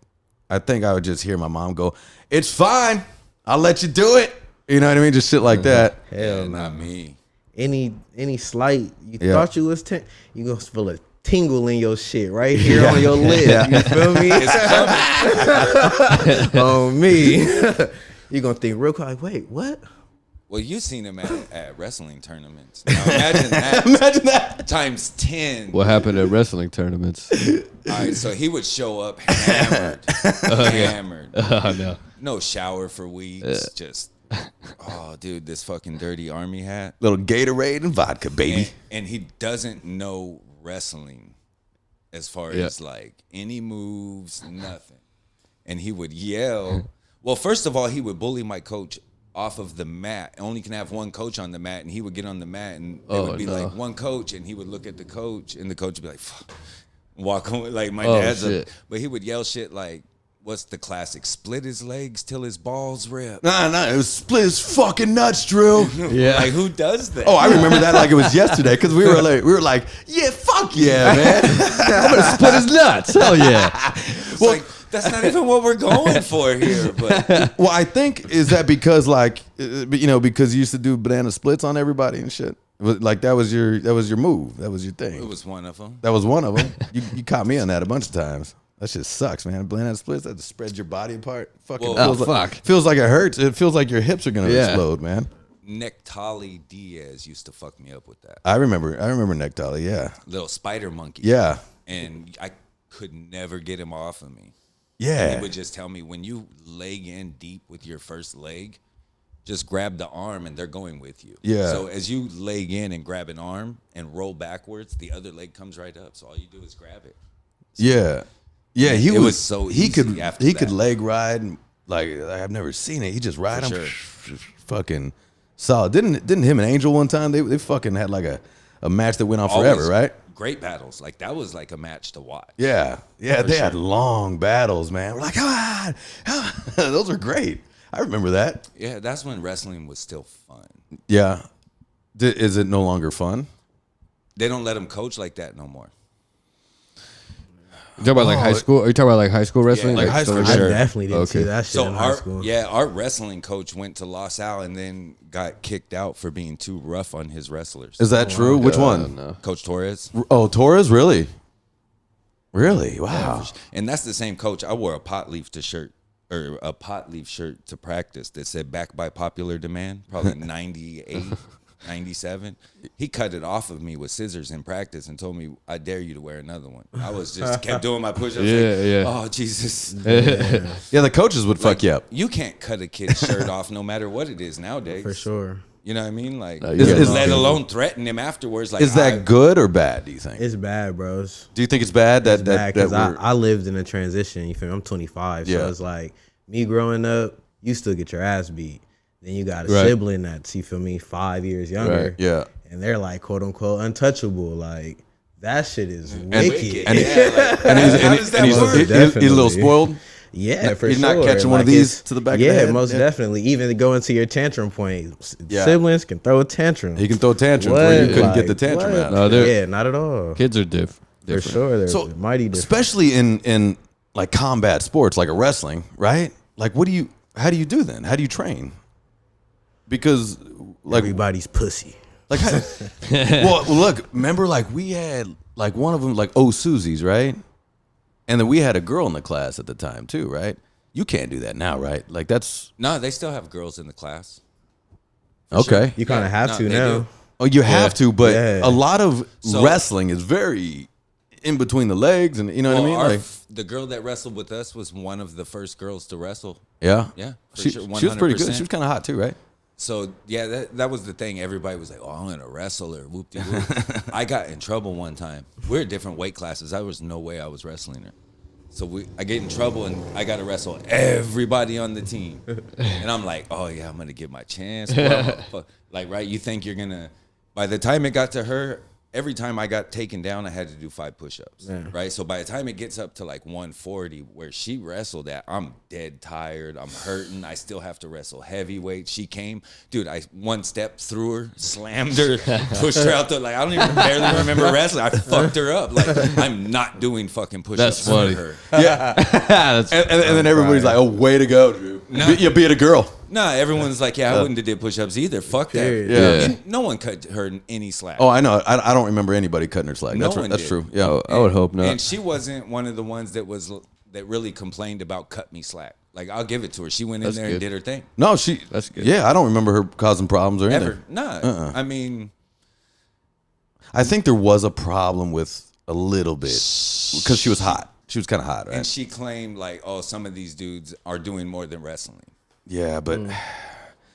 S1: I would just hear my mom go, "It's fine. I'll let you do it." You know what I mean? Just shit like that.
S4: Hell no.
S3: Not me.
S4: Any slight you thought you was you gonna feel a tingle in your shit right here on your lip. You feel me? It's coming. On me. You gonna think real quick like, wait, what?
S3: Well, you seen him at wrestling tournaments. Now imagine that.
S1: Imagine that.
S3: Times 10.
S2: What happened at wrestling tournaments?
S3: All right, so he would show up hammered. Hammered.
S2: No.
S3: No shower for weeks. Just, oh, dude, this fucking dirty army hat.
S1: Little Gatorade and vodka, baby.
S3: And he doesn't know wrestling as far as like any moves, nothing. And he would yell. Well, first of all, he would bully my coach off of the mat. Only can have one coach on the mat, and he would get on the mat, and it would be like one coach, and he would look at the coach, and the coach would be like, fuck, walk on. Like my dad's, but he would yell shit like, what's the classic? Split his legs till his balls rip.
S1: Nah, it was split his fucking nuts, Drew.
S2: Yeah.
S3: Like who does that?
S1: Oh, I remember that like it was yesterday because we were like, yeah, fuck yeah, man.
S2: I'm gonna split his nuts. Hell yeah.
S3: It's like that's not even what we're going for here. But
S1: Well, I think is that because like because you used to do banana splits on everybody and shit. Like that was your move. That was your thing.
S3: it was one of them.
S1: That was one of them. You caught me on that a bunch of times. That shit sucks, man. Banana splits, that just spreads your body apart. Fucking
S3: Whoa.
S1: feels
S2: Oh,
S1: like,
S2: fuck.
S1: feels like it hurts. It feels like your hips are gonna
S2: Yeah.
S1: explode, man.
S3: Nectali Diaz used to fuck me up with that
S1: I remember Nectali, yeah.
S3: little spider monkey.
S1: Yeah.
S3: And I could never get him off of me.
S1: Yeah.
S3: He would just tell me, when you leg in deep with your first leg, just grab the arm and they're going with you.
S1: Yeah.
S3: So as you leg in and grab an arm and roll backwards, the other leg comes right up. So all you do is grab it.
S1: Yeah. Yeah,
S3: It was so
S1: he
S3: easy
S1: could
S3: after
S1: he could
S3: that.
S1: leg ride and like I've never seen it. He just ride
S3: For
S1: him
S3: sure.
S1: fucking solid. Didn't him and Angel one time they fucking had like a match that went on forever,
S3: Always
S1: right?
S3: Great battles. Like that was like a match to watch.
S1: Yeah. Yeah, they had
S3: sure.
S1: long battles, man. We're like, come on. Those are great. I remember that.
S3: Yeah, that's when wrestling was still fun.
S1: Yeah. Is it no longer fun?
S3: They don't let them coach like that no more.
S2: You talking about like high school? Are you talking about like high school wrestling?
S3: like
S1: high school,
S4: I
S1: sure.
S4: definitely didn't
S2: Okay.
S4: see that shit
S3: So
S4: in high school.
S3: our wrestling coach went to Los Al and then got kicked out for being too rough on his wrestlers.
S1: Is that true? Which one?
S2: No.
S3: Coach Torres?
S1: Oh, Torres, really? Really? Wow.
S3: And that's the same coach. I wore a pot leaf shirt to practice that said "back by popular demand." Probably 98, 97. He cut it off of me with scissors in practice and told me, "I dare you to wear another one." I was just kept doing my push-ups.
S2: Yeah.
S3: Oh Jesus!
S1: Yeah, the coaches would fuck you up.
S3: You can't cut a kid's shirt off no matter what it is nowadays.
S4: For sure.
S3: You know what I mean? Like,
S1: Is-
S3: let alone threaten him afterwards. Like,
S1: Is that good or bad, do you think?
S4: It's bad, bros.
S1: Do you think it's bad that
S4: It's bad because
S1: we're
S4: I lived in a transition. You feel me? I'm 25,
S1: Yeah.
S4: so it's like me growing up. You still get your ass beat. Then you got a
S2: Right.
S4: sibling that's, you feel me, 5 years younger.
S2: Right.
S1: yeah.
S4: And they're like quote unquote untouchable. Like that shit is wicked.
S1: And
S3: and
S1: he's,
S3: how does that
S1: he's,
S3: work?
S1: he's a little
S4: Definitely.
S1: spoiled.
S4: Yeah, for
S1: You're
S4: sure.
S1: not catching one of
S4: Like,
S1: these
S4: it's-
S1: to the back of
S4: Yeah,
S1: the head?
S4: most
S1: Yeah.
S4: definitely. Even to go into your tantrum point,
S1: Yeah.
S4: siblings can throw a tantrum.
S1: He can throw tantrums where you
S4: What?
S1: couldn't get
S4: Like,
S1: the tantrum
S4: what?
S1: out.
S2: No, they're-
S4: Yeah, not at all.
S2: Kids are
S4: For
S2: different.
S4: sure, they're
S1: So
S4: mighty different.
S1: especially in like combat sports, like a wrestling, right? Like, how do you do then? How do you train? Because like
S4: Everybody's pussy.
S1: Like, well, look, remember, like, we had, like, one of them, like, Oh Susie's, right? And then we had a girl in the class at the time, too, right? You can't do that now, right? Like, that's,
S3: No, they still have girls in the class.
S1: okay.
S4: You kind of have to
S3: they
S4: now.
S3: do.
S1: Oh, you have to, but
S4: Yeah.
S1: a lot of
S3: So-
S1: wrestling is very in between the legs, and you know what I mean?
S3: Well,
S1: Like,
S3: the girl that wrestled with us was one of the first girls to wrestle.
S1: yeah.
S3: Yeah, for
S1: She,
S3: sure,
S1: she was pretty good.
S3: 100%.
S1: She was kind of hot, too, right?
S3: So yeah, that was the thing. Everybody was like, "Oh, I'm gonna wrestle her." Whoop de whoop. I got in trouble one time. We're different weight classes. There was no way I was wrestling her. So I get in trouble and I got to wrestle everybody on the team. And I'm like, "Oh yeah, I'm gonna get my chance." Like, right? You think you're gonna? By the time it got to her, every time I got taken down, I had to do 5 push-ups.
S4: Yeah.
S3: Right? So by the time it gets up to like 140, where she wrestled at, I'm dead tired. I'm hurting. I still have to wrestle heavyweight. She came, dude. I one step through her, slammed her, pushed her out there. Like I don't even barely remember wrestling. I fucked her up. Like I'm not doing fucking push-ups
S2: That's funny.
S3: for her.
S1: Yeah.
S2: That's
S1: and then everybody's like, oh, way to go, Drew.
S3: No.
S1: You beat a girl.
S3: Nah, everyone's like, yeah, I wouldn't have did push-ups either. Fuck that.
S4: Period.
S1: Yeah.
S3: And no one cut her any slack.
S1: Oh, I know. I don't remember anybody cutting her slack.
S3: No
S1: That's
S3: one
S1: that's
S3: did.
S1: true. Yeah.
S2: Oh, I would hope not.
S3: And she wasn't one of the ones that really complained about cut me slack. Like I'll give it to her. She went in
S2: That's
S3: there
S2: good.
S3: and did her thing.
S1: No, she.
S2: That's good.
S1: Yeah, I don't remember her causing problems or anything.
S3: Ever. Nah. I mean,
S1: I think there was a problem with a little bit because she was hot. She was kind of hot, right?
S3: and she claimed like, oh, some of these dudes are doing more than wrestling.
S1: Yeah, but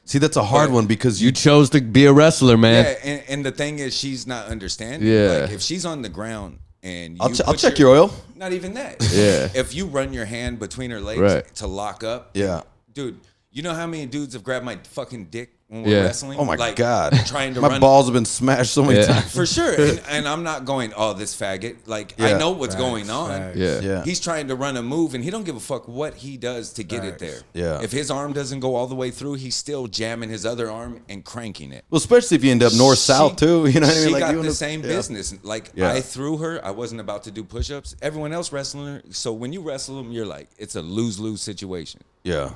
S1: see, that's a hard one because
S2: You chose to be a wrestler, man.
S3: Yeah, and the thing is, she's not understanding.
S2: Yeah.
S3: Like if she's on the ground and
S1: I'll
S3: put
S1: check your oil.
S3: Not even that.
S2: Yeah.
S3: If you run your hand between her legs
S2: Right.
S3: to lock up,
S1: Yeah.
S3: dude, you know how many dudes have grabbed my fucking dick when we're
S2: Yeah.
S3: wrestling.
S1: Oh my
S3: like,
S1: God.
S3: Trying to
S1: My
S3: run
S1: balls have been smashed so many
S2: Yeah.
S1: times.
S3: for sure. And I'm not going, oh, this faggot. Like
S1: Yeah.
S3: I know what's going on.
S4: facts.
S2: Yeah.
S1: Yeah.
S3: He's trying to run a move, and he don't give a fuck what he does to get it there.
S1: Yeah.
S3: If his arm doesn't go all the way through, he's still jamming his other arm and cranking it.
S1: Well, especially if you end up north south too. You know what I mean?
S3: She
S1: Like
S3: got
S1: you
S3: the
S1: end up-
S3: same
S1: yeah.
S3: business. Like
S1: Yeah.
S3: I threw her. I wasn't about to do push-ups. Everyone else wrestling her. So when you wrestle them, you're like, it's a lose-lose situation.
S1: Yeah.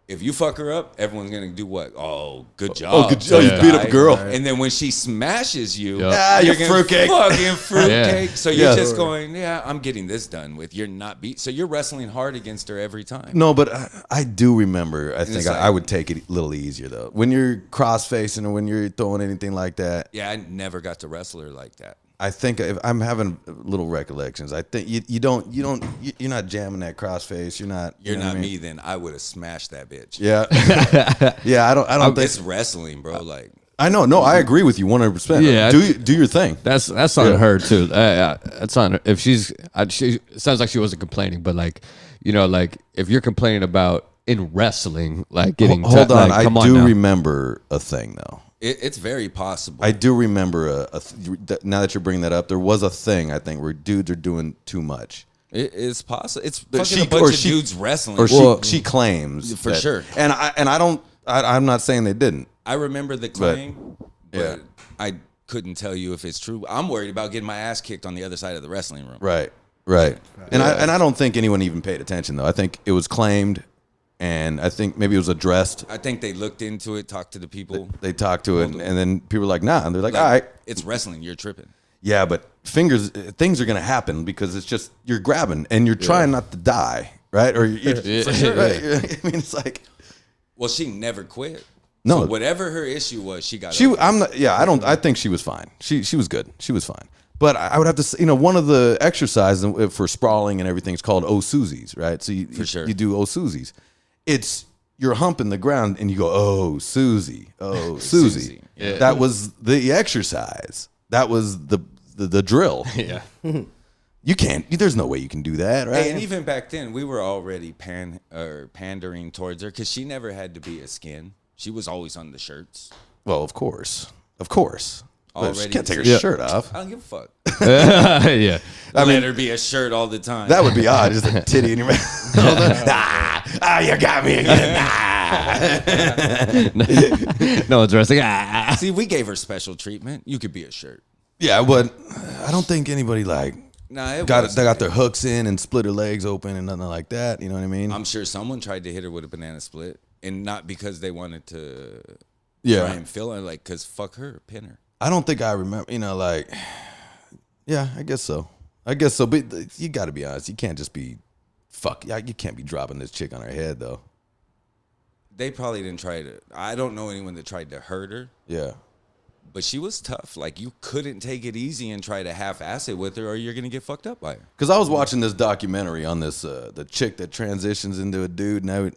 S3: If you fuck her up, everyone's gonna do what? Oh, good job.
S1: Oh, good job. You
S3: tough
S1: beat up a
S3: guy.
S1: girl.
S3: And then when she smashes you,
S2: Yup.
S1: Ah,
S3: you're
S1: you
S3: gonna
S1: fruitcake.
S3: fucking fruitcake.
S2: Yeah.
S3: So you're
S1: Yeah.
S3: just going, yeah, I'm getting this done with. You're not beat. So you're wrestling hard against her every time.
S1: No, but I do remember. I think
S3: it's like-
S1: I would take it a little easier though. When you're cross facing or when you're throwing anything like that,
S3: Yeah, I never got to wrestle her like that.
S1: I think if I'm having little recollections. I think you're not jamming that crossface. You're not.
S3: You're
S1: you know
S3: not
S1: what I mean?
S3: me. Then I would have smashed that bitch.
S1: Yeah. Yeah. I don't think.
S3: It's wrestling, bro. Like
S1: I know. No, I agree with you 100%.
S2: Yeah,
S1: Do your thing.
S2: That's on her too. That's on her. If she it sounds like she wasn't complaining, but like, you know, like if you're complaining about in wrestling, like getting
S1: Hold on.
S2: like, come
S1: I
S2: on
S1: do
S2: now.
S1: remember a thing though.
S3: it's very possible.
S1: I do remember now that you're bringing that up, there was a thing I think where dudes are doing too much.
S3: It's possible. It's
S1: But
S3: fucking a bunch of dudes wrestling.
S1: or
S2: Well,
S1: she claims
S3: for
S1: that-
S3: sure.
S1: And I'm not saying they didn't.
S3: I remember the claim, but
S1: yeah.
S3: I couldn't tell you if it's true. I'm worried about getting my ass kicked on the other side of the wrestling room.
S1: Right. And I don't think anyone even paid attention though. I think it was claimed, and I think maybe it was addressed.
S3: I think they looked into it, talked to the people.
S1: They talked to it, and then people were like, "Nah," and they're like,
S3: Like,
S1: "All right."
S3: it's wrestling. You're tripping.
S1: Yeah, but things are gonna happen because it's just you're grabbing and you're trying not to die, right? Or you're,
S3: For sure.
S1: right? I mean, it's like
S3: Well, she never quit.
S1: No.
S3: So whatever her issue was, she got.
S1: she.
S3: over it.
S1: I'm not. Yeah, I don't. I think she was fine. She was good. She was fine. But I would have to say, one of the exercises for sprawling and everything is called O Susies, right? So you,
S3: For sure.
S1: you do O Susies. It's you're humping the ground and you go, "Oh, Susie, oh, Susie."
S3: Susie. Yeah.
S1: That was the exercise. That was the drill.
S2: Yeah.
S1: You can't. There's no way you can do that, right?
S3: Hey, and even back then, we were already pandering towards her because she never had to be a skin. She was always on the shirts.
S1: Well, of course. But she
S3: Already
S1: can't take her
S2: Yeah.
S1: shirt off.
S3: I don't give a fuck.
S2: Yeah.
S3: Let her be a shirt all the time.
S1: That would be odd. Just a titty in your mouth. You got me again.
S2: No one's wrestling. Ah.
S3: See, we gave her special treatment. You could be a shirt.
S1: Yeah, but I don't think anybody like
S3: Nah, it
S1: got
S3: was.
S1: they got their hooks in and split her legs open and nothing like that. You know what I mean?
S3: I'm sure someone tried to hit her with a banana split, and not because they wanted to try
S1: Yeah,
S3: and fill her, like, because fuck her, pin her.
S1: I don't think I remember. Like, yeah, I guess so. But you got to be honest. You can't just be Yeah, you can't be dropping this chick on her head though.
S3: They probably didn't try to. I don't know anyone that tried to hurt her,
S1: Yeah.
S3: but she was tough. Like, you couldn't take it easy and try to half-ass it with her, or you're gonna get fucked up by her.
S1: Because I was watching this documentary on this the chick that transitions into a dude. Now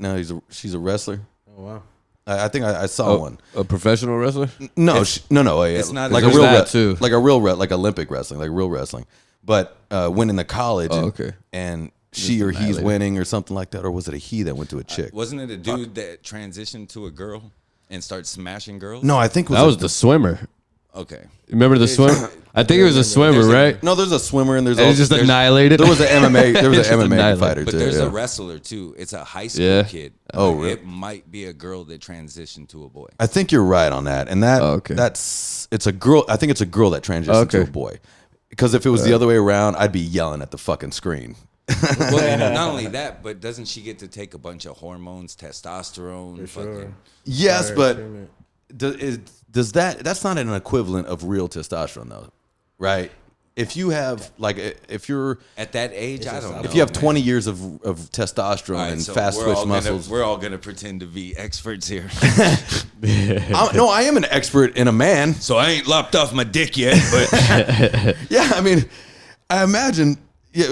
S1: she's a wrestler.
S4: Oh wow.
S1: I think I saw one.
S2: A professional wrestler?
S1: No, no.
S3: it's not-
S1: like a
S2: There's
S1: real
S2: that too.
S1: like a real like Olympic wrestling, like real wrestling. But went into college.
S2: Oh,
S1: and,
S2: okay.
S1: And she or he's
S2: annihilated.
S1: winning or something like that, or was it a he that went to a chick?
S3: Wasn't it a dude that transitioned to a girl and started smashing girls?
S1: No, I think
S2: That was the swimmer.
S3: Okay.
S2: Remember the swimmer? I think it was a swimmer, right?
S1: No, there's a swimmer and there's
S2: And it's just annihilated.
S1: There was an MMA. There was
S2: It's
S1: an
S2: just
S1: MMA
S2: annihilated.
S1: fighter
S3: But
S1: too.
S3: there's
S1: yeah.
S3: a wrestler too. It's a high school
S2: Yeah.
S3: kid.
S1: Oh, really?
S3: It might be a girl that transitioned to a boy.
S1: I think you're right on that, and that
S2: Oh, okay.
S1: it's a girl. I think it's a girl that transitions to
S2: Okay.
S1: a boy. Because if it was the other way around, I'd be yelling at the fucking screen.
S3: Well, and not only that, but doesn't she get to take a bunch of hormones, testosterone? Fucking,
S1: Yes,
S4: Fire
S1: but
S4: treatment.
S1: does that's not an equivalent of real testosterone though, right? If you have if you're
S3: at that age, I don't know.
S1: if you have
S3: man.
S1: 20 years of testosterone
S3: All right,
S1: and
S3: so
S1: fast
S3: we're
S1: twitch
S3: all
S1: muscles,
S3: we're all gonna pretend to be experts here.
S1: I am an expert in a man.
S3: So I ain't lopped off my dick yet, but
S1: Yeah, I mean, I imagine. Yeah,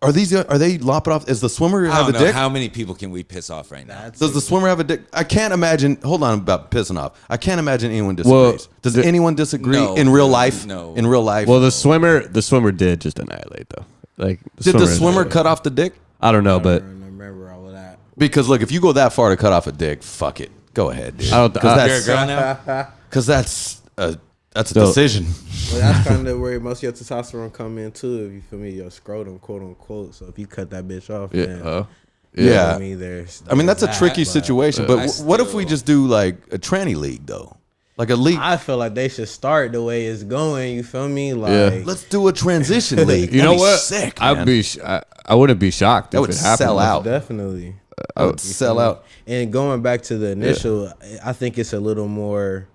S1: are they lopping off? Is the swimmer
S3: I
S1: have
S3: don't
S1: a
S3: know
S1: dick?
S3: how many people can we piss off right now.
S1: Does the swimmer have a dick? I can't imagine. Hold on about pissing off. I can't imagine anyone
S2: Well,
S1: disagrees. Does anyone disagree
S3: No.
S1: in real life?
S3: No.
S1: In real life.
S2: Well, the swimmer did just annihilate though. Like,
S1: did the swimmer
S2: annihilated.
S1: cut off the dick?
S2: I don't know,
S4: I
S2: but
S4: don't remember all of that.
S1: Because look, if you go that far to cut off a dick, fuck it. Go ahead, dude.
S2: I don't.
S3: You're a girl now.
S1: Because that's a
S2: So-
S1: decision.
S4: Well, that's kind of where most of your testosterone come in too. If you feel me, your scrotum, quote unquote. So if you cut that bitch off,
S2: Yeah.
S4: then
S1: Yeah.
S4: I mean, there's
S1: I mean, that's a
S4: that,
S1: tricky
S4: but
S1: situation. But
S3: I
S1: what if we
S3: still-
S1: just do like a tranny league though? Like a league.
S4: I feel like they should start the way it's going. You feel me? Like,
S2: Yeah.
S1: Let's do a transition league.
S2: You know
S1: That'd be
S2: what?
S1: Sick.
S2: I'd
S1: man.
S2: be. I wouldn't be shocked
S1: That
S2: if
S1: would
S2: it happened.
S1: sell out.
S4: definitely.
S1: I would sell out.
S4: And going back to the initial, I think it's a little more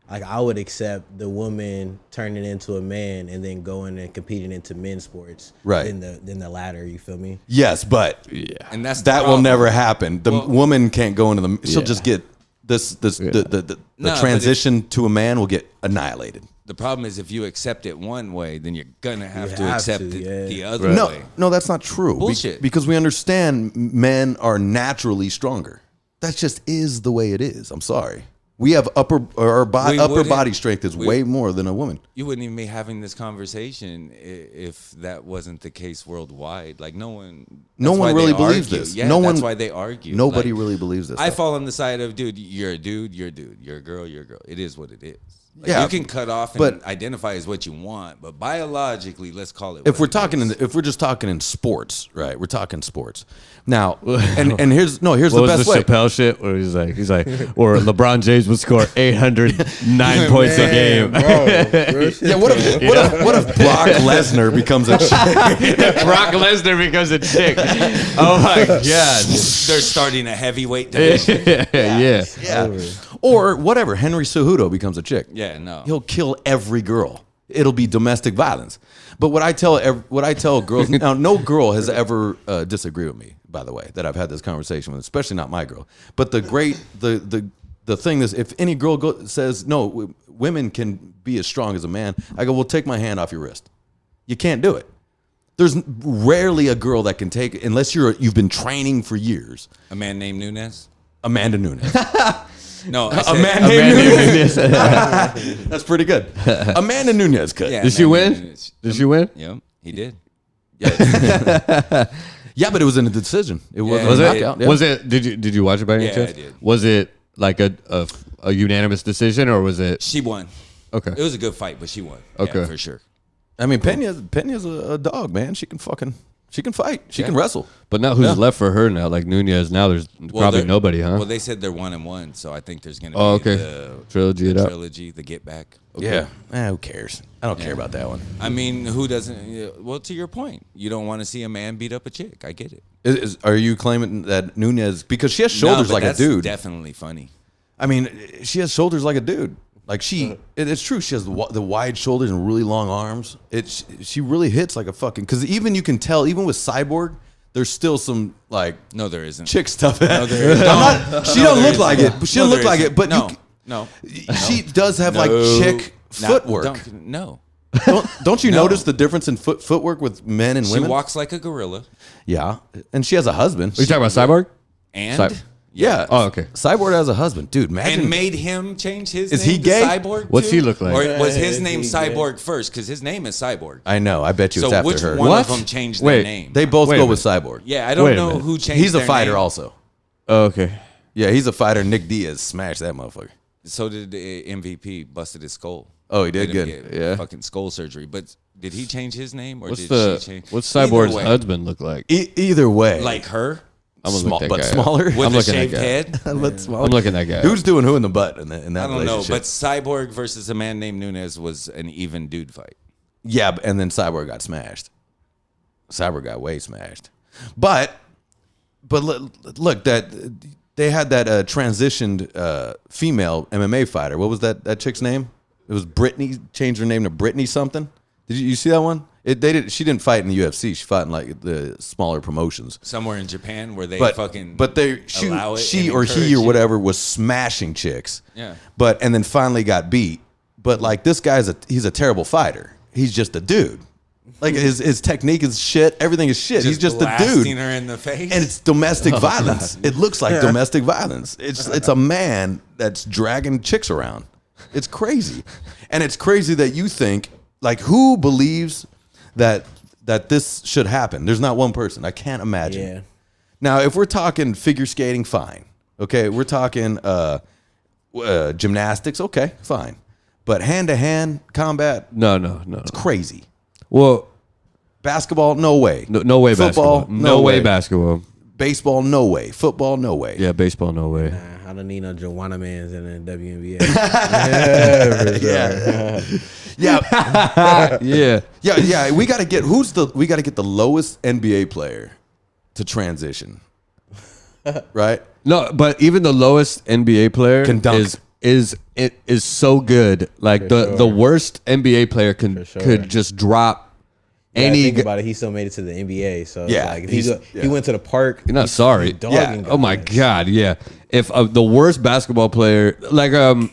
S4: like I would accept the woman turning into a man and then going and competing into men's sports,
S1: Right.
S4: Than the latter. You feel me?
S1: Yes, but
S3: And that's the
S1: that will
S3: problem.
S1: never happen. The
S3: Well-
S1: woman can't go into the. She'll
S2: Yeah.
S1: just get the
S3: No, but
S1: transition to a man will get annihilated.
S3: The problem is if you accept it one way, then you're gonna have
S4: You
S3: to
S4: have
S3: accept
S4: to,
S3: it
S4: yeah.
S3: the other
S1: No,
S3: way.
S1: no, that's not true.
S3: Bullshit.
S1: Because we understand men are naturally stronger. That just is the way it is. I'm sorry. We have upper
S3: wouldn't-
S1: body strength is way more than a woman.
S3: You wouldn't even be having this conversation if that wasn't the case worldwide. Like no one
S1: really
S3: they
S1: believes
S3: argue.
S1: this.
S3: Yeah,
S1: No
S3: that's
S1: one-
S3: why they argue.
S1: Nobody
S3: Like,
S1: really believes this.
S3: I
S1: stuff.
S3: fall on the side of dude. You're a dude. You're a dude. You're a girl. You're a girl. It is what it is. Like,
S1: Yeah,
S3: you can cut off and
S1: but-
S3: identify as what you want, but biologically, let's call it.
S1: if
S3: what
S1: we're
S3: it
S1: talking
S3: is.
S1: if we're just talking in sports, right? We're talking sports now, and here's
S2: What
S1: the
S2: was
S1: best
S2: the
S1: way.
S2: Chappelle shit? Where he's like, or LeBron James would score 809 points a game.
S4: bro. Real shit,
S1: Yeah, what if Brock Lesnar becomes a
S2: Brock Lesnar becomes a chick. Oh my god.
S3: they're starting a heavyweight division.
S2: Yeah.
S1: yeah, or whatever Henry Cejudo becomes a chick.
S3: Yeah, no.
S1: He'll kill every girl. It'll be domestic violence. But what I tell girls now, no girl has ever disagreed with me. By the way, that I've had this conversation with, especially not my girl. But the thing is, if any girl says no, women can be as strong as a man, I go, well, take my hand off your wrist. You can't do it. There's rarely a girl that can take it unless you've been training for years.
S3: A man named Nunes.
S1: Amanda Nunes.
S3: No, I
S1: A
S3: said,
S1: man named Nunes. That's pretty good. Amanda Nunes could.
S3: Yeah,
S2: Did she
S3: Amanda
S2: win?
S3: Nunes.
S2: Did she win?
S3: Yeah, he did.
S1: Yeah, but it was in a decision. It wasn't
S2: Was
S1: a
S2: it?
S1: knockout. Yeah.
S2: Was it? Did you watch it by any
S3: Yeah,
S2: chance?
S3: I did.
S2: Was it like a unanimous decision or was it?
S3: She won.
S2: Okay.
S3: It was a good fight, but she won.
S2: Okay.
S3: Yeah, for sure.
S1: I mean, Pena's a dog, man. She can fight. She can wrestle.
S2: But now who's left for her now? Like Nunez. Now there's probably
S3: they're-
S2: nobody, huh?
S3: Well, they said they're 1-1, so I think there's going to be
S2: Oh, okay.
S3: the
S2: Trilogy it
S3: the
S2: up.
S3: trilogy, the Get Back.
S1: Yeah. Who cares? I don't care about that one.
S3: I mean, who doesn't? Well, to your point, you don't want to see a man beat up a chick. I get it.
S1: Are you claiming that Nunez because she has shoulders
S3: No, but
S1: like a
S3: that's
S1: dude?
S3: Definitely funny.
S1: I mean, she has shoulders like a dude. Like it's true. She has the wide shoulders and really long arms. She really hits like a fucking. Because even you can tell, even with Cyborg, there's still some like
S3: No, there isn't.
S1: chick stuff.
S3: No, there isn't.
S1: She don't look like it. She don't look like it. But
S3: no.
S1: she does have like chick footwork.
S3: No.
S1: Don't you
S3: No.
S1: notice the difference in footwork with men and
S3: She
S1: women?
S3: walks like a gorilla.
S1: Yeah, and she has a husband.
S2: Are you talking about Cyborg?
S3: And
S1: Yeah.
S2: Oh, okay.
S1: Cyborg has a husband, dude. Imagine.
S3: and made him change his
S1: Is
S3: name
S1: he gay?
S3: to Cyborg.
S2: What's
S3: too?
S2: he look like?
S3: Or was his
S4: Is
S3: name
S4: he
S3: Cyborg first? Because his name is Cyborg.
S1: I know. I bet you it's
S3: So
S1: after
S3: which
S1: her.
S3: one
S2: What?
S3: of them changed
S2: Wait,
S3: their name?
S1: They both
S2: Wait
S1: go
S2: a
S1: with Cyborg.
S3: yeah, I don't
S2: Wait a
S3: know
S2: minute.
S3: who changed.
S1: He's a
S3: their
S1: fighter
S3: name.
S1: also.
S2: Oh, okay.
S1: Yeah, he's a fighter. Nick Diaz smashed that motherfucker.
S3: So did the MVP. Busted his skull.
S1: Oh, he did
S3: Made him
S1: good.
S3: get
S2: Yeah.
S3: fucking skull surgery. But did he change his name or
S2: What's
S3: did she change?
S2: what's
S3: Either
S2: Cyborg's
S3: way,
S2: husband look like?
S1: Either way,
S3: Like her
S2: I'm gonna
S1: small,
S2: look that
S1: but
S2: guy up.
S1: smaller.
S3: with
S2: I'm
S3: a
S2: looking at
S3: shaved
S2: that guy.
S3: head.
S1: but smaller.
S2: I'm looking at that guy.
S1: Who's doing who in the butt in that
S3: I don't know,
S1: relationship?
S3: but Cyborg versus a man named Nunes was an even dude fight.
S1: Yeah, and then Cyborg got smashed. Cyborg got way smashed. But look, that they had that transitioned female MMA fighter. What was that chick's name? It was Brittany. Changed her name to Brittany something. Did you see that one? She didn't fight in the UFC. She fought in like the smaller promotions.
S3: Somewhere in Japan where they
S1: But
S3: fucking
S1: she
S3: allow it and
S1: or he
S3: encourage
S1: or
S3: it.
S1: whatever was smashing chicks.
S3: Yeah.
S1: And then finally got beat. But like this guy's he's a terrible fighter. He's just a dude. Like his technique is shit. Everything is shit. He's just a
S3: blasting
S1: dude.
S3: her in the face.
S1: And it's domestic violence. It looks like domestic violence. It's a man that's dragging chicks around. It's crazy. And it's crazy that you think, like, who believes that this should happen? There's not one person. I can't imagine.
S4: Yeah.
S1: Now, if we're talking figure skating, fine. Okay, we're talking gymnastics. Okay, fine, but hand-to-hand combat,
S2: No.
S1: crazy.
S2: Well,
S1: Basketball, no way.
S2: no way
S1: Football,
S2: basketball. No way basketball.
S1: Baseball, no way. Football, no way.
S2: Yeah, baseball, no way.
S4: Nah, I don't need no Joanna Mans in the WNBA.
S1: Yeah. We got to get the lowest NBA player to transition. Right?
S2: No, but even the lowest NBA player
S1: Can dunk.
S2: is so good. Like the worst NBA player could just drop any.
S4: Think about it. He still made it to the NBA. So
S1: Yeah,
S4: like if
S1: he's-
S4: he went to the park.
S2: You're not sorry.
S4: Dogging
S2: Oh my
S4: guys.
S2: God, yeah. If the worst basketball player, like and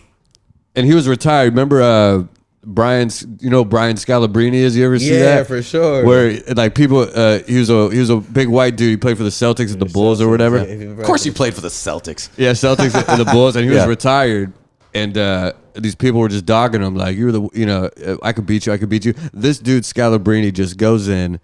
S2: he was retired. Remember Brian Scalabrine is? You ever see that?
S4: Yeah, for sure.
S2: Where like people, he was a big white dude. He played for the Celtics and the Bulls or whatever.
S1: Of course, he played for the Celtics.
S2: Yeah, Celtics and the Bulls, and he was
S1: Yeah.
S2: retired. And these people were just dogging him like, I could beat you. This dude Scalabrine just goes in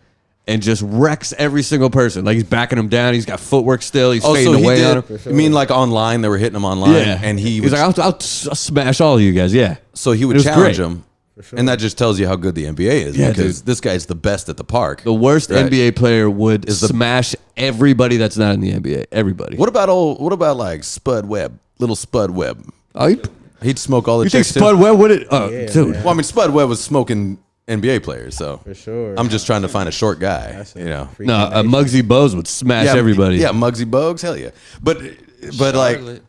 S2: and just wrecks every single person. Like he's backing him down. He's got footwork still. He's fading away on him.
S1: You mean like online? They were hitting him online, and
S2: he's
S1: would,
S2: like, I'll smash all of you guys. Yeah.
S1: so he
S2: It
S1: would
S2: was
S1: challenge
S2: great.
S1: him, and that just tells you how good the NBA is.
S2: Yeah,
S1: because
S2: dude.
S1: this guy's the best at the park.
S2: The worst
S1: Right.
S2: NBA player would smash everybody that's not in the NBA. Everybody.
S1: What about like Spud Webb, little Spud Webb?
S2: Oh,
S1: He'd smoke all the
S2: you think
S1: chicks too.
S2: Spud Webb would it? Oh,
S4: Yeah,
S2: dude.
S4: man.
S1: Well, I mean, Spud Webb was smoking NBA players, so
S4: For sure.
S1: I'm just trying to find a short guy.
S4: That's a
S1: You know,
S4: freaking
S2: No,
S4: nation.
S2: Muggsy Bogues would smash everybody.
S1: Yeah, Muggsy Bogues, hell yeah. But like,
S3: Charlotte.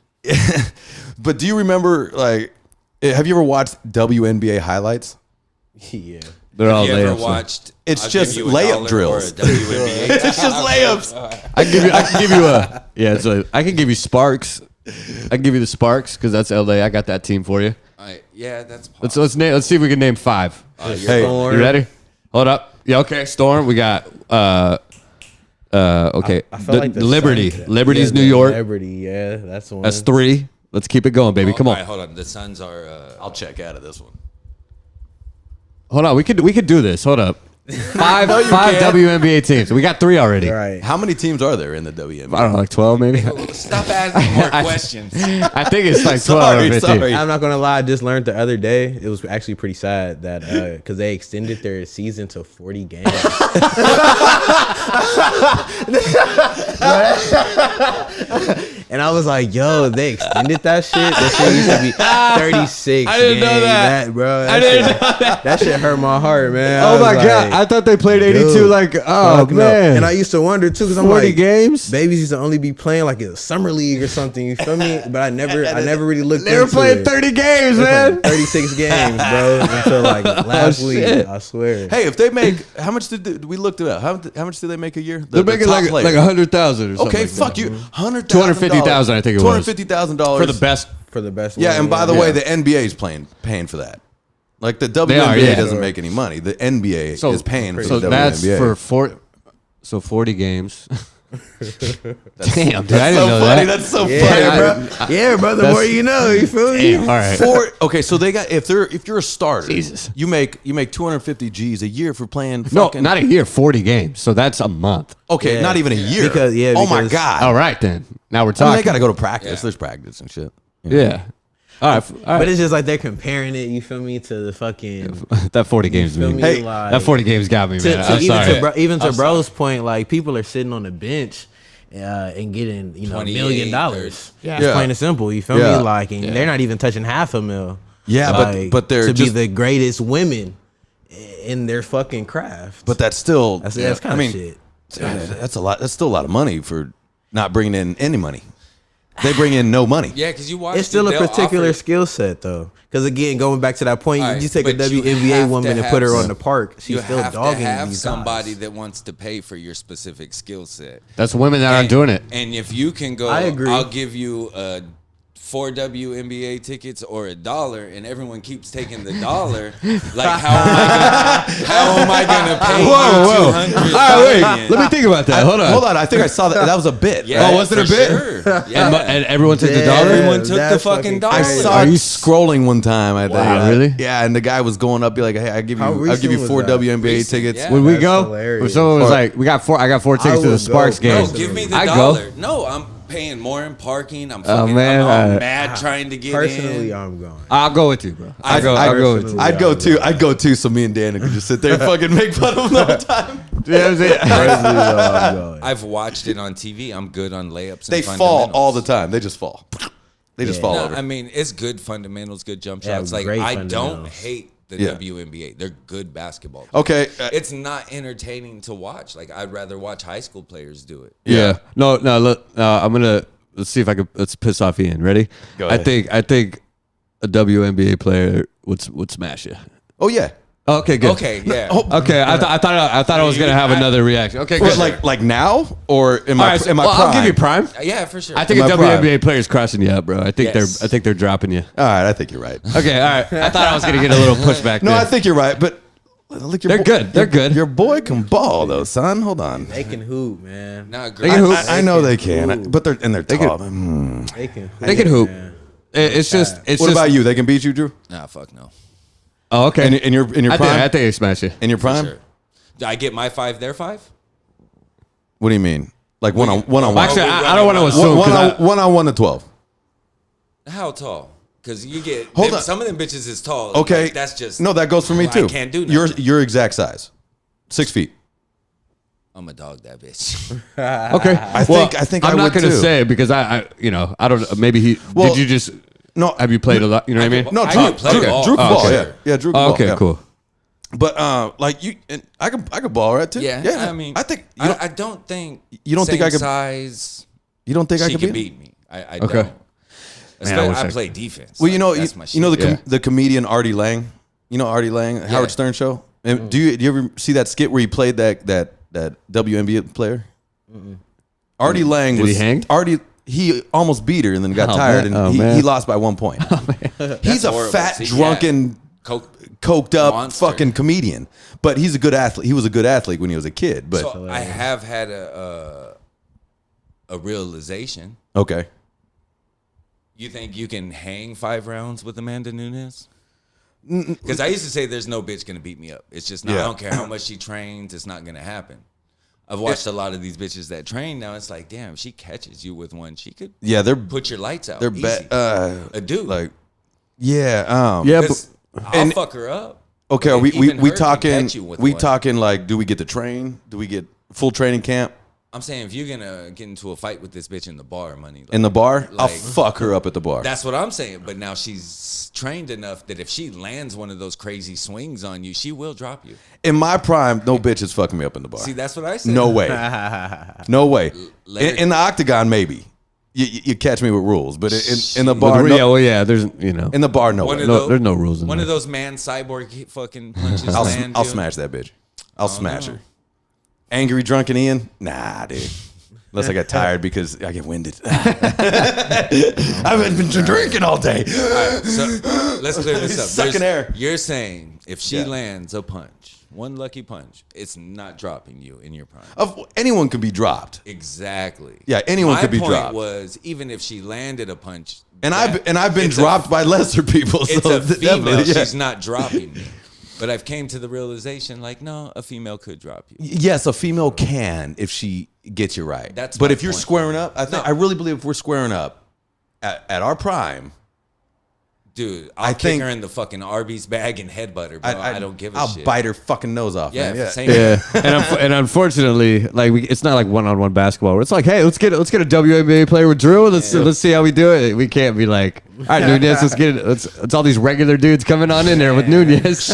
S1: but do you remember like? Have you ever watched WNBA highlights?
S4: Yeah.
S2: They're all
S3: Have you ever
S2: layups.
S3: watched?
S1: It's
S3: I'll
S1: just
S3: give you
S1: layup
S3: $1
S1: drills.
S3: for a WNBA
S1: It's just layups.
S2: I can give you a yeah. So I can give you Sparks. I can give you the Sparks because that's LA. I got that team for you.
S3: Yeah, that's
S2: Let's
S3: possible.
S2: let's see if we can name 5.
S1: Hey,
S2: You ready? Hold up. Yeah. Okay. Storm. We got okay.
S4: I feel like the
S2: Liberty.
S4: Suns-
S2: Liberty's
S4: yeah,
S2: New
S4: the
S2: York.
S4: Liberty, yeah, that's one.
S2: That's 3. Let's keep it going, baby. Come
S3: All
S2: on.
S3: right, hold on. The Suns are.
S1: I'll check out of this one.
S2: Hold on. We could do this. Hold up. 5 WNBA teams. We got 3 already.
S4: All right.
S1: How many teams are there in the WNBA?
S2: I don't know, like 12 maybe.
S3: Stop asking more questions.
S2: I think it's like 12
S1: Sorry,
S2: or 15.
S1: sorry.
S4: I'm not gonna lie. I just learned the other day. It was actually pretty sad that because they extended their season to 40 games. And I was like, "Yo, they extended that shit. That shit used to be 36.
S2: I didn't know
S4: games.
S2: that.
S4: bro.
S2: I didn't know that.
S4: That shit hurt my heart, man. I
S2: Oh
S4: was
S2: my
S4: like,
S2: god! I thought they played 82.
S4: dude,
S2: Like, oh
S4: fuck no.
S2: man!
S4: And I used to wonder too, because I'm
S2: 40
S4: like,
S2: games.
S4: babies used to only be playing like a summer league or something. You feel me? But I never really looked.
S2: They were
S4: into
S2: playing
S4: it.
S2: 30 games,
S4: They
S2: man.
S4: played 36 games, bro, until like last week.
S2: shit.
S4: I swear.
S1: Hey, if they make how much did we looked it up? How much do they make a year?
S2: They're making like 100,000 or something.
S1: Okay,
S2: like
S1: fuck
S2: that.
S1: you. $100,000.
S2: $250,000, I think it was.
S1: $250,000
S2: For the best.
S4: For the best.
S1: Yeah,
S4: one,
S1: and by the way,
S2: Yeah.
S1: the NBA is paying for that. Like the WNBA
S2: are, yeah.
S1: doesn't make any money. The NBA
S2: So-
S1: is paying for
S2: So
S1: the
S2: that's
S1: WNBA.
S2: for 40 games. Damn, dude, I
S1: so
S2: didn't know
S1: funny.
S2: that.
S1: That's so
S4: yeah,
S1: funny,
S4: bro. Yeah, bro. The
S2: That's-
S4: more you know, you feel me?
S2: Damn, all right.
S1: Okay, so they got if you're a starter,
S2: Jesus.
S1: you make 250 G's a year for playing.
S2: No,
S1: Fucking,
S2: not a year. 40 games. So that's a month.
S1: okay,
S4: Yeah.
S1: not even a year. Oh my
S4: because-
S1: god.
S2: All right, then. Now we're
S1: I mean,
S2: talking.
S1: they got to go to practice. There's practice and shit.
S2: Yeah. All right.
S4: But it's just like they're comparing it. You feel me to the fucking.
S2: that 40 games,
S4: Feel
S2: man.
S4: me?
S1: Hey,
S4: like,
S2: That 40 games got me, man. I'm
S4: even
S2: sorry.
S4: even to bro's point, like people are sitting on the bench. And getting $1 million.
S3: 28,
S2: Yeah.
S4: It's plain and simple. You feel
S1: Yeah.
S4: me? Like, and they're not even touching half a mil.
S1: Yeah,
S4: Like,
S1: but they're
S4: to
S1: just
S4: be the greatest women in their fucking craft.
S1: but that's still
S4: that's
S1: yeah,
S4: kind of shit.
S1: That's a lot. That's still a lot of money for not bringing in any money. They bring in no money.
S3: Yeah, because you watch.
S4: It's still a
S3: they'll
S4: particular
S3: offer-
S4: skill set though. Because again, going back to that point,
S3: All
S4: you
S3: right,
S4: just take a
S3: but you
S4: WNBA
S3: have
S4: woman
S3: to
S4: and put her
S3: have-
S4: on the park. She's
S3: You
S4: still
S3: have to
S4: dogging
S3: have
S4: these
S3: somebody
S4: guys.
S3: that wants to pay for your specific skill set.
S2: That's women that aren't doing it.
S3: And if you can go,
S4: I agree.
S3: I'll give you 4 WNBA tickets or $1, and everyone keeps taking the $1. Like how am I gonna pay
S2: Whoa.
S3: you 200?
S2: All right, wait. Let me think about that. Hold on.
S1: Hold on. I think I saw that. That was a bit.
S3: Yeah,
S1: right?
S2: was it a
S3: for
S2: bit?
S3: Sure. Yeah.
S2: And everyone took the
S4: Yeah.
S2: dollar?
S3: Everyone took the
S4: That's
S3: fucking
S4: fucking
S1: I
S3: $1.
S1: saw
S2: Are
S1: it
S2: you
S1: scrolling one time. I think.
S2: Wow, really?
S1: Yeah, and the guy was going up, be like, "Hey, I'll give
S4: How
S1: you 4
S4: recent was that?
S1: WNBA
S3: Recent,
S1: tickets."
S3: yeah.
S2: When we
S4: That's
S2: go,
S4: hilarious.
S2: someone was
S1: Or-
S2: like, I got four tickets to the
S4: would
S2: Sparks
S4: go.
S2: game.
S3: No, give me the
S2: I
S3: $1.
S2: go.
S3: No, I'm paying more in parking. I'm
S2: Oh,
S3: fucking
S2: man,
S3: I'm all mad trying to get
S4: Personally,
S3: in.
S4: I'm going.
S2: I'll go with you, bro. I'll go with you.
S1: I'd go too. I'd go too. So me and Dan could just sit there and fucking make fun of him the whole time.
S2: Yeah, that's it.
S4: Personally, though, I'm going.
S3: I've watched it on TV. I'm good on layups.
S1: They
S3: and
S1: fall
S3: fundamentals.
S1: all the time. They just fall. They just fall
S3: No,
S1: over.
S3: I mean, it's good fundamentals, good jump
S4: Yeah,
S3: shots. Like
S4: great
S3: I don't
S4: fundamentals.
S3: hate the
S1: Yeah.
S3: WNBA. They're good basketball.
S1: Okay.
S3: It's not entertaining to watch. Like I'd rather watch high school players do it.
S2: Yeah. No. Look, let's see if I can. Let's piss off Ian. Ready?
S1: Go ahead.
S2: I think a WNBA player would smash you.
S1: Oh yeah.
S2: Okay. Good.
S3: Okay, yeah.
S2: Okay. I thought I was gonna have another reaction. Okay.
S1: But
S2: Good.
S1: like now or in
S2: All
S1: my
S2: right, so,
S1: in my
S2: well,
S1: prime?
S2: I'll give you prime.
S3: Yeah, for sure.
S2: I think a
S1: In my prime.
S2: WNBA player's crossing you up, bro. I think
S3: Yes.
S2: they're dropping you.
S1: All right, I think you're right.
S2: Okay. All right. I thought I was gonna get a little pushback.
S1: No,
S2: there.
S1: I think you're right. But look,
S2: They're good. They're good.
S1: Your boy can ball though, son. Hold on.
S4: They can hoop, man.
S3: Nah,
S2: They can hoop.
S1: I know they can, but they're tall.
S4: They can hoop.
S2: They can hoop.
S4: man.
S2: It's just.
S1: What about you? They can beat you, Drew?
S3: Nah, fuck no.
S2: Oh, okay.
S1: In your
S2: I
S1: prime?
S2: think they smash you.
S1: In your prime?
S3: Sure. Do I get my 5, their 5?
S1: What do you mean? Like one on
S3: Well,
S1: one?
S2: Actually,
S3: we
S2: I don't want to
S3: running
S2: assume.
S1: One
S2: 'cause
S1: on 1 to 12.
S3: How tall? Because you get
S1: Hold
S3: them,
S1: on.
S3: some of them bitches is tall.
S1: Okay,
S3: Like, that's just
S1: no. That goes for me
S3: well, I
S1: too.
S3: can't do
S1: your
S3: nothing.
S1: your exact size, 6 feet.
S3: I'm a dog that bitch.
S2: Okay.
S1: I think
S2: I'm
S1: I
S2: not
S1: would
S2: going to
S1: too.
S2: say because I I don't. Maybe he.
S1: Well,
S2: did you just?
S1: No,
S2: Have you played a lot? You know what I mean?
S1: no.
S3: I
S1: Drew,
S3: can play
S1: Drew,
S3: ball.
S1: Drew can
S3: Oh,
S1: ball.
S3: okay.
S1: Yeah, Drew can
S2: Oh,
S1: ball.
S2: okay.
S1: yeah.
S2: Cool.
S1: But like you, and I could ball right too.
S3: Yeah, I mean,
S1: I think
S3: I don't think
S1: you don't think
S3: same
S1: I could-
S3: size.
S1: You don't think I
S3: She
S1: could
S3: can
S1: beat?
S3: beat me. I
S2: Okay.
S3: don't.
S2: Man,
S3: Especially,
S2: wish
S3: I
S2: I-
S3: play defense.
S1: Well, you know,
S3: that's my
S1: you know
S3: shit.
S1: the comedian Artie Lang. You know Artie Lang, Howard Stern show. And do you ever see that skit where he played that WNBA player? Artie Lang
S2: Did
S1: was
S2: he hanged?
S1: Artie. He almost beat her and then got
S2: Oh,
S1: tired
S2: man. Oh,
S1: and
S2: man.
S1: he lost by 1 point. He's a
S3: horrible.
S1: fat,
S3: See,
S1: drunken,
S3: Coke.
S1: coked up
S3: Monster.
S1: fucking comedian. But he's a good athlete. He was a good athlete when he was a kid. But
S3: So I have had a realization.
S1: okay,
S3: You think you can hang 5 rounds with Amanda Nunes? Because I used to say there's no bitch gonna beat me up. It's just not.
S1: Yeah.
S3: I don't care how much she trains. It's not gonna happen. I've watched a lot of these bitches that train now. It's like, damn, if she catches you with one, she could
S1: yeah, they're
S3: put your lights out.
S1: they're
S3: easy.
S1: a
S3: dude.
S1: like yeah,
S2: Yeah, but
S3: 'Cause I'll
S1: and-
S3: fuck her up.
S1: Okay, are we
S3: Even her can
S1: talking
S3: catch you with
S1: we
S3: one.
S1: talking like do we get to train? Do we get full training camp
S3: I'm saying if you're gonna get into a fight with this bitch in the bar, money. Like,
S1: in the bar? I'll
S3: like-
S1: fuck her up at the bar.
S3: That's what I'm saying. But now she's trained enough that if she lands one of those crazy swings on you, she will drop you.
S1: In my prime, no bitch is fucking me up in the bar.
S3: See, that's what I said.
S1: No way. No way.
S3: Let her-
S1: In the octagon, maybe. You catch me with rules, but in the bar,
S2: But
S1: no,
S2: yeah, well, yeah. There's
S1: in the bar, no
S3: One
S1: way.
S3: of
S2: No,
S3: those,
S2: there's no rules in
S3: One
S2: there.
S3: of those man cyborg fucking punches.
S1: I'll
S3: land
S1: I'll
S3: you.
S1: smash that bitch. I'll smash her. Angry drunken Ian? Nah, dude. Unless I got tired because I get winded. I've been drinking all day.
S3: All right, so let's clear this up.
S1: Sucking
S3: There's-
S1: air.
S3: You're saying if she
S1: Yeah.
S3: lands a punch, one lucky punch, it's not dropping you in your prime.
S1: Anyone can be dropped.
S3: Exactly.
S1: Yeah, anyone
S3: My
S1: could be
S3: point
S1: dropped.
S3: was even if she landed a punch,
S1: And
S3: that-
S1: I've been
S3: it's
S1: dropped by lesser people.
S3: It's
S1: So
S3: a female.
S1: definitely, yeah.
S3: She's not dropping me. But I've came to the realization, like, no, a female could drop you.
S1: Yes, a female can if she gets you right.
S3: That's
S1: but
S3: my
S1: if you're
S3: point.
S1: squaring up, I
S3: No.
S1: really believe if we're squaring up at our prime,
S3: Dude, I'll
S1: I
S3: kick
S1: think-
S3: her in the fucking Arby's bag and headbutt her, bro. I don't give a
S1: I'll
S3: shit.
S1: bite her fucking nose off.
S3: Yeah,
S1: man. Yeah.
S3: same.
S2: Yeah, and unfortunately, like it's not like one-on-one basketball. Where it's like, hey, let's get a WNBA player with Drew. Let's see how we do it. We can't be like, all right, Nunez, let's get it. It's all these regular dudes coming on in there with Nunez.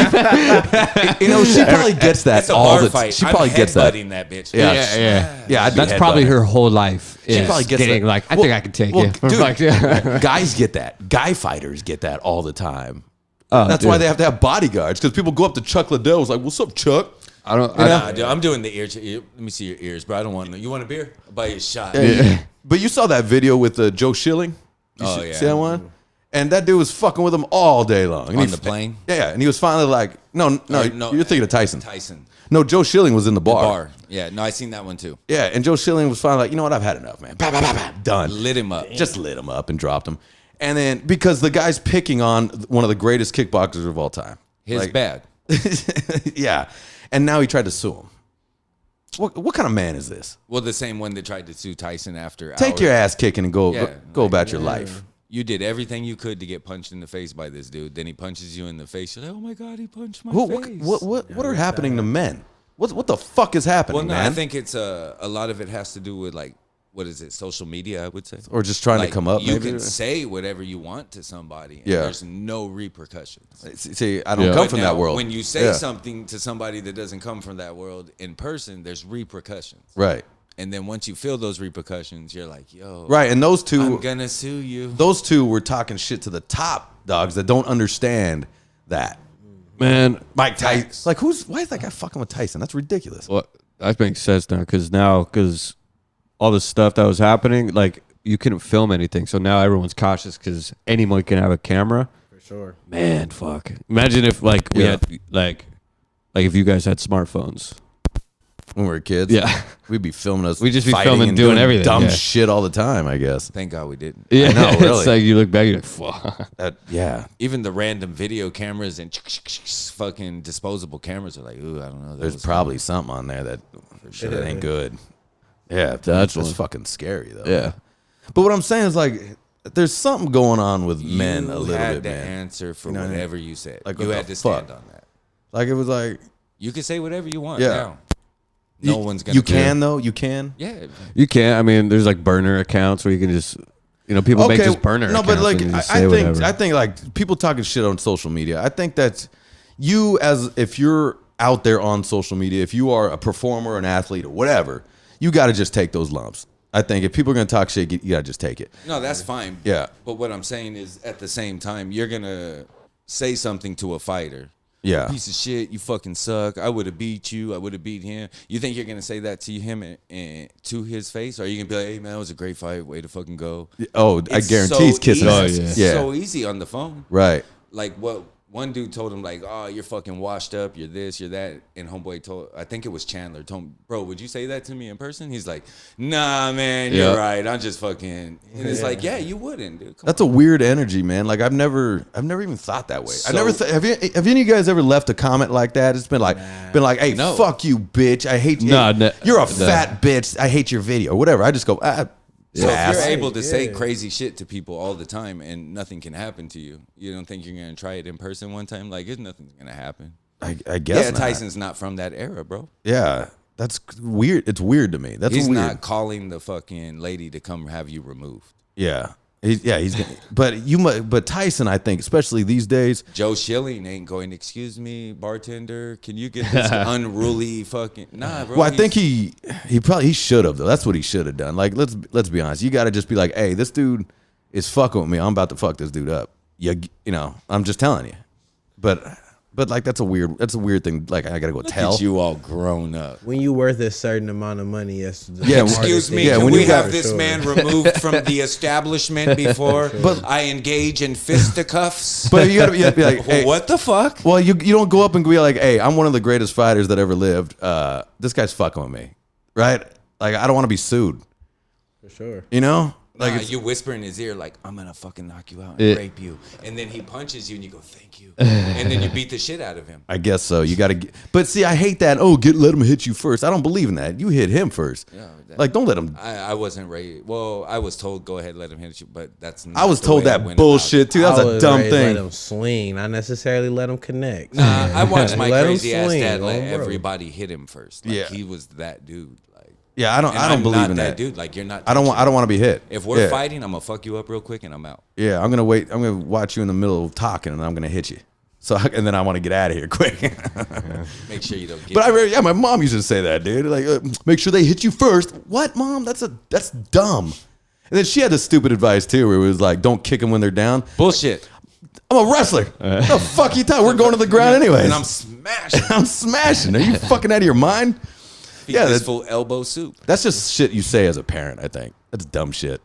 S1: You know, she probably gets that
S3: It's a
S1: all
S3: bar
S1: the
S3: fight.
S1: She
S3: I'm
S1: probably gets that.
S3: headbutting that bitch.
S1: Yeah.
S2: yeah.
S1: I'd be
S2: That's probably
S1: headbutting.
S2: her whole life.
S1: She
S2: is
S1: probably gets
S2: getting
S1: that.
S2: like, I
S1: Well-
S2: think I can take
S1: well,
S2: you.
S1: dude,
S2: Like, yeah.
S1: Guys get that. Guy fighters get that all the time.
S2: Oh,
S1: That's
S2: dude.
S1: why they have to have bodyguards because people go up to Chuck Liddell. It's like, "What's up, Chuck?"
S2: I don't.
S3: Nah, dude, I'm doing the ear. Let me see your ears, bro. I don't want. You want a beer? I'll buy you a shot.
S1: But you saw that video with Joe Schilling. You
S3: Oh,
S1: see
S3: yeah.
S1: that one? And that dude was fucking with him all day long. And
S3: On
S1: he-
S3: the plane?
S1: Yeah, and he was finally like, no, you're thinking of Tyson.
S3: Tyson.
S1: No, Joe Schilling was in the bar.
S3: Bar. Yeah, no, I seen that one too.
S1: Yeah, and Joe Schilling was finally like, you know what, I've had enough, man. Bah, bah, bah, bah, done.
S3: Lit him up.
S1: Just lit him up and dropped him. And then because the guy's picking on one of the greatest kickboxers of all time.
S3: His
S1: Like-
S3: bad.
S1: Yeah. And now he tried to sue him. What kind of man is this?
S3: Well, the same one that tried to sue Tyson after.
S1: Take your ass kicking and go
S3: Yeah,
S1: go
S3: like,
S1: about your life.
S3: You did everything you could to get punched in the face by this dude. Then he punches you in the face. You're like, oh my God, he punched my face.
S1: What are happening to men? What the fuck is happening,
S3: Well, no,
S1: man?
S3: I think it's a lot of it has to do with like, what is it? Social media, I would say.
S1: Or just trying to
S3: Like,
S1: come up.
S3: You
S1: maybe?
S3: can say whatever you want to somebody. And
S1: Yeah.
S3: There's no repercussions.
S1: See, I don't come
S3: But
S1: from
S3: now,
S1: that world.
S3: When you say
S1: Yeah.
S3: something to somebody that doesn't come from that world in person, there's repercussions.
S1: Right.
S3: And then once you feel those repercussions, you're like, yo,
S1: Right. And those
S3: I'm
S1: two
S3: gonna sue you.
S1: were talking shit to the top dogs that don't understand that.
S2: Man,
S1: Mike Tyson. Like, why is that guy fucking with Tyson? That's ridiculous.
S2: well, that makes sense now because all the stuff that was happening, like you couldn't film anything, so now everyone's cautious because anyone can have a camera.
S4: For sure.
S2: Man, fuck. Imagine if like we
S1: Yeah.
S2: had like if you guys had smartphones.
S1: When we were kids,
S2: Yeah.
S1: we'd be filming us.
S2: We'd just be
S1: fighting
S2: filming,
S1: and
S2: doing everything,
S1: dumb
S2: yeah.
S1: shit all the time. I guess.
S3: Thank God we didn't.
S2: Yeah,
S1: know, really.
S2: It's like you look back, you're like, fuck.
S1: Yeah.
S3: Even the random video cameras and fucking disposable cameras are like, ooh, I don't know.
S1: There's probably something on there that that ain't good. Yeah, that's
S2: one.
S1: fucking scary though.
S2: Yeah.
S1: But what I'm saying is like, there's something going on with men a little
S3: had
S1: bit,
S3: to
S1: man.
S3: answer for
S1: You know what I mean?
S3: whatever you said.
S1: Like,
S3: you
S1: what
S3: had
S1: the
S3: to stand
S1: fuck?
S3: on that.
S1: Like it was like,
S3: You can say whatever you want
S1: Yeah.
S3: now. No one's gonna.
S1: You can though. You can.
S3: Yeah.
S2: You can't. I mean, there's like burner accounts where you can just, people make just burner
S1: No,
S2: accounts.
S1: but like
S2: and just
S1: I
S2: say
S1: think
S2: whatever.
S1: I think like people talking shit on social media. I think that you if you're out there on social media, if you are a performer, an athlete, or whatever, you got to just take those lumps. I think if people are gonna talk shit, you got to just take it.
S3: No, that's fine.
S1: Yeah.
S3: But what I'm saying is, at the same time, you're gonna say something to a fighter.
S1: Yeah.
S3: Piece of shit, you fucking suck. I would have beat you. I would have beat him. You think you're gonna say that to him and to his face, or are you gonna be like, "Hey man, that was a great fight. Way to fucking go."
S1: Oh, I
S3: It's
S1: guarantee
S3: so
S1: he's kissing
S3: easy.
S1: ass.
S3: It's
S1: Yeah.
S3: so easy on the phone.
S1: Right.
S3: Like what one dude told him, like, "Oh, you're fucking washed up. You're this. You're that." And homeboy told, I think it was Chandler, told him, "Bro, would you say that to me in person?" He's like, "Nah, man, you're
S2: Yeah.
S3: right. I'm just fucking." And it's like, yeah, you wouldn't, dude. Come
S1: That's a weird energy, man. Like I've never even thought that way. I
S3: So-
S1: never have any of you guys ever left a comment like that? It's been like, hey,
S3: No.
S1: fuck you, bitch. I hate you.
S2: No, no,
S1: You're a
S2: no.
S1: fat bitch. I hate your video, or whatever. I just go,
S3: So
S1: ass.
S3: if you're able to say
S4: Yeah.
S3: crazy shit to people all the time and nothing can happen to you, you don't think you're gonna try it in person one time? Like, it's nothing's gonna happen.
S1: I guess.
S3: Yeah,
S1: not.
S3: Tyson's not from that era, bro.
S1: Yeah, that's weird. It's weird to me. That's
S3: He's
S1: weird.
S3: not calling the fucking lady to come have you removed.
S1: Yeah, he's gonna, but Tyson, I think, especially these days.
S3: Joe Schilling ain't going, "Excuse me, bartender, can you get this unruly fucking..." Nah, bro.
S1: Well, I think he should have though. That's what he should have done. Like let's be honest. You got to just be like, hey, this dude is fucking with me. I'm about to fuck this dude up. You know, I'm just telling you. But like that's a weird thing. Like I gotta go tell.
S3: Get you all grown up.
S4: When you worth a certain amount of money, yes.
S1: Yeah,
S3: Excuse me,
S1: Yeah,
S3: can
S1: when
S3: we
S1: you got-
S3: have this man removed from the establishment before I engage in fisticuffs?
S1: But you gotta be like, hey,
S3: What the fuck?
S1: well, you don't go up and be like, hey, I'm one of the greatest fighters that ever lived. This guy's fucking with me, right? Like I don't want to be sued.
S4: For sure.
S1: You know, like
S3: Nah,
S1: it's-
S3: you whisper in his ear like, "I'm gonna fucking knock you out and
S2: Yeah.
S3: rape you," and then he punches you and you go, "Thank you," and then you beat the shit out of him.
S1: I guess so. You got to, but see, I hate that. Oh, let him hit you first. I don't believe in that. You hit him first.
S3: Yeah,
S1: Like, don't let him.
S3: I wasn't raised. Well, I was told go ahead, let him hit you, but that's. Not
S1: I was
S3: the
S1: told
S3: way I
S1: that
S3: went
S1: bullshit too. That was
S4: I
S1: a dumb
S4: ready to
S1: thing.
S4: Let him swing, not necessarily let him connect.
S3: about it. Nah, I watched my
S4: Let him
S3: crazy ass
S4: swing,
S3: dad let
S4: bro.
S3: everybody hit him first. Like,
S1: Yeah.
S3: he was that dude. Like,
S1: Yeah, I don't
S3: and I'm
S1: believe
S3: not
S1: in that.
S3: dude. Like, you're not.
S1: I don't want to be hit.
S3: If we're
S1: Yeah.
S3: fighting, I'm gonna fuck you up real quick and I'm out.
S1: Yeah, I'm gonna wait. I'm gonna watch you in the middle of talking, and I'm gonna hit you. So and then I want to get out of here quick.
S3: Make sure you don't get.
S1: But my mom used to say that, dude. Like, make sure they hit you first. What, mom? That's dumb. And then she had this stupid advice too, where it was like, don't kick them when they're down.
S3: bullshit.
S1: I'm a wrestler. The fuck you talking? We're going to the ground anyway.
S3: And I'm smashing.
S1: I'm smashing. Are you fucking out of your mind?
S3: Yeah, this
S1: that-
S3: full elbow soup.
S1: That's just shit you say as a parent. I think that's dumb shit.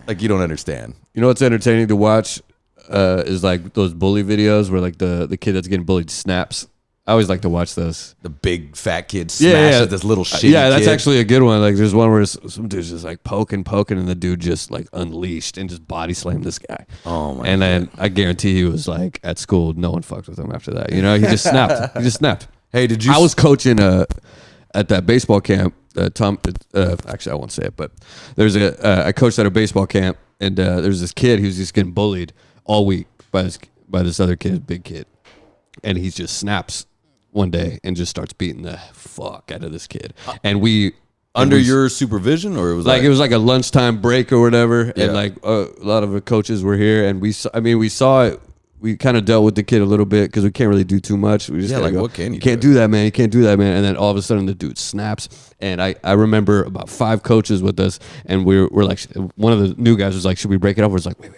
S1: Like you don't understand.
S2: You know what's entertaining to watch is like those bully videos where like the kid that's getting bullied snaps. I always like to watch those.
S1: The big fat kid smashes this little shitty
S2: Yeah, that's
S1: kid.
S2: actually a good one. Like there's one where some dude's just like poking, and the dude just like unleashed and just body slammed this guy.
S1: Oh my
S2: And then I guarantee he was like at school, no one fucked with him after that. You know, he just snapped. He just snapped.
S1: Hey, did you?
S2: I was coaching at that baseball camp, Tom. Actually, I won't say it, but there's I coached at a baseball camp, and there's this kid who's just getting bullied all week by this other kid, big kid, and he just snaps one day and just starts beating the fuck out of this kid, and we.
S1: Under your supervision, or it was
S2: it was like a lunchtime break or whatever,
S1: Yeah.
S2: and like a lot of the coaches were here, and we saw it. We kind of dealt with the kid a little bit because we can't really do too much. We just
S1: Yeah,
S2: gotta
S1: like,
S2: go,
S1: what can you
S2: can't
S1: do?
S2: do that, man. You can't do that, man. And then all of a sudden the dude snaps, and I remember about 5 coaches with us, and we're like, one of the new guys was like, should we break it up? We're like, wait.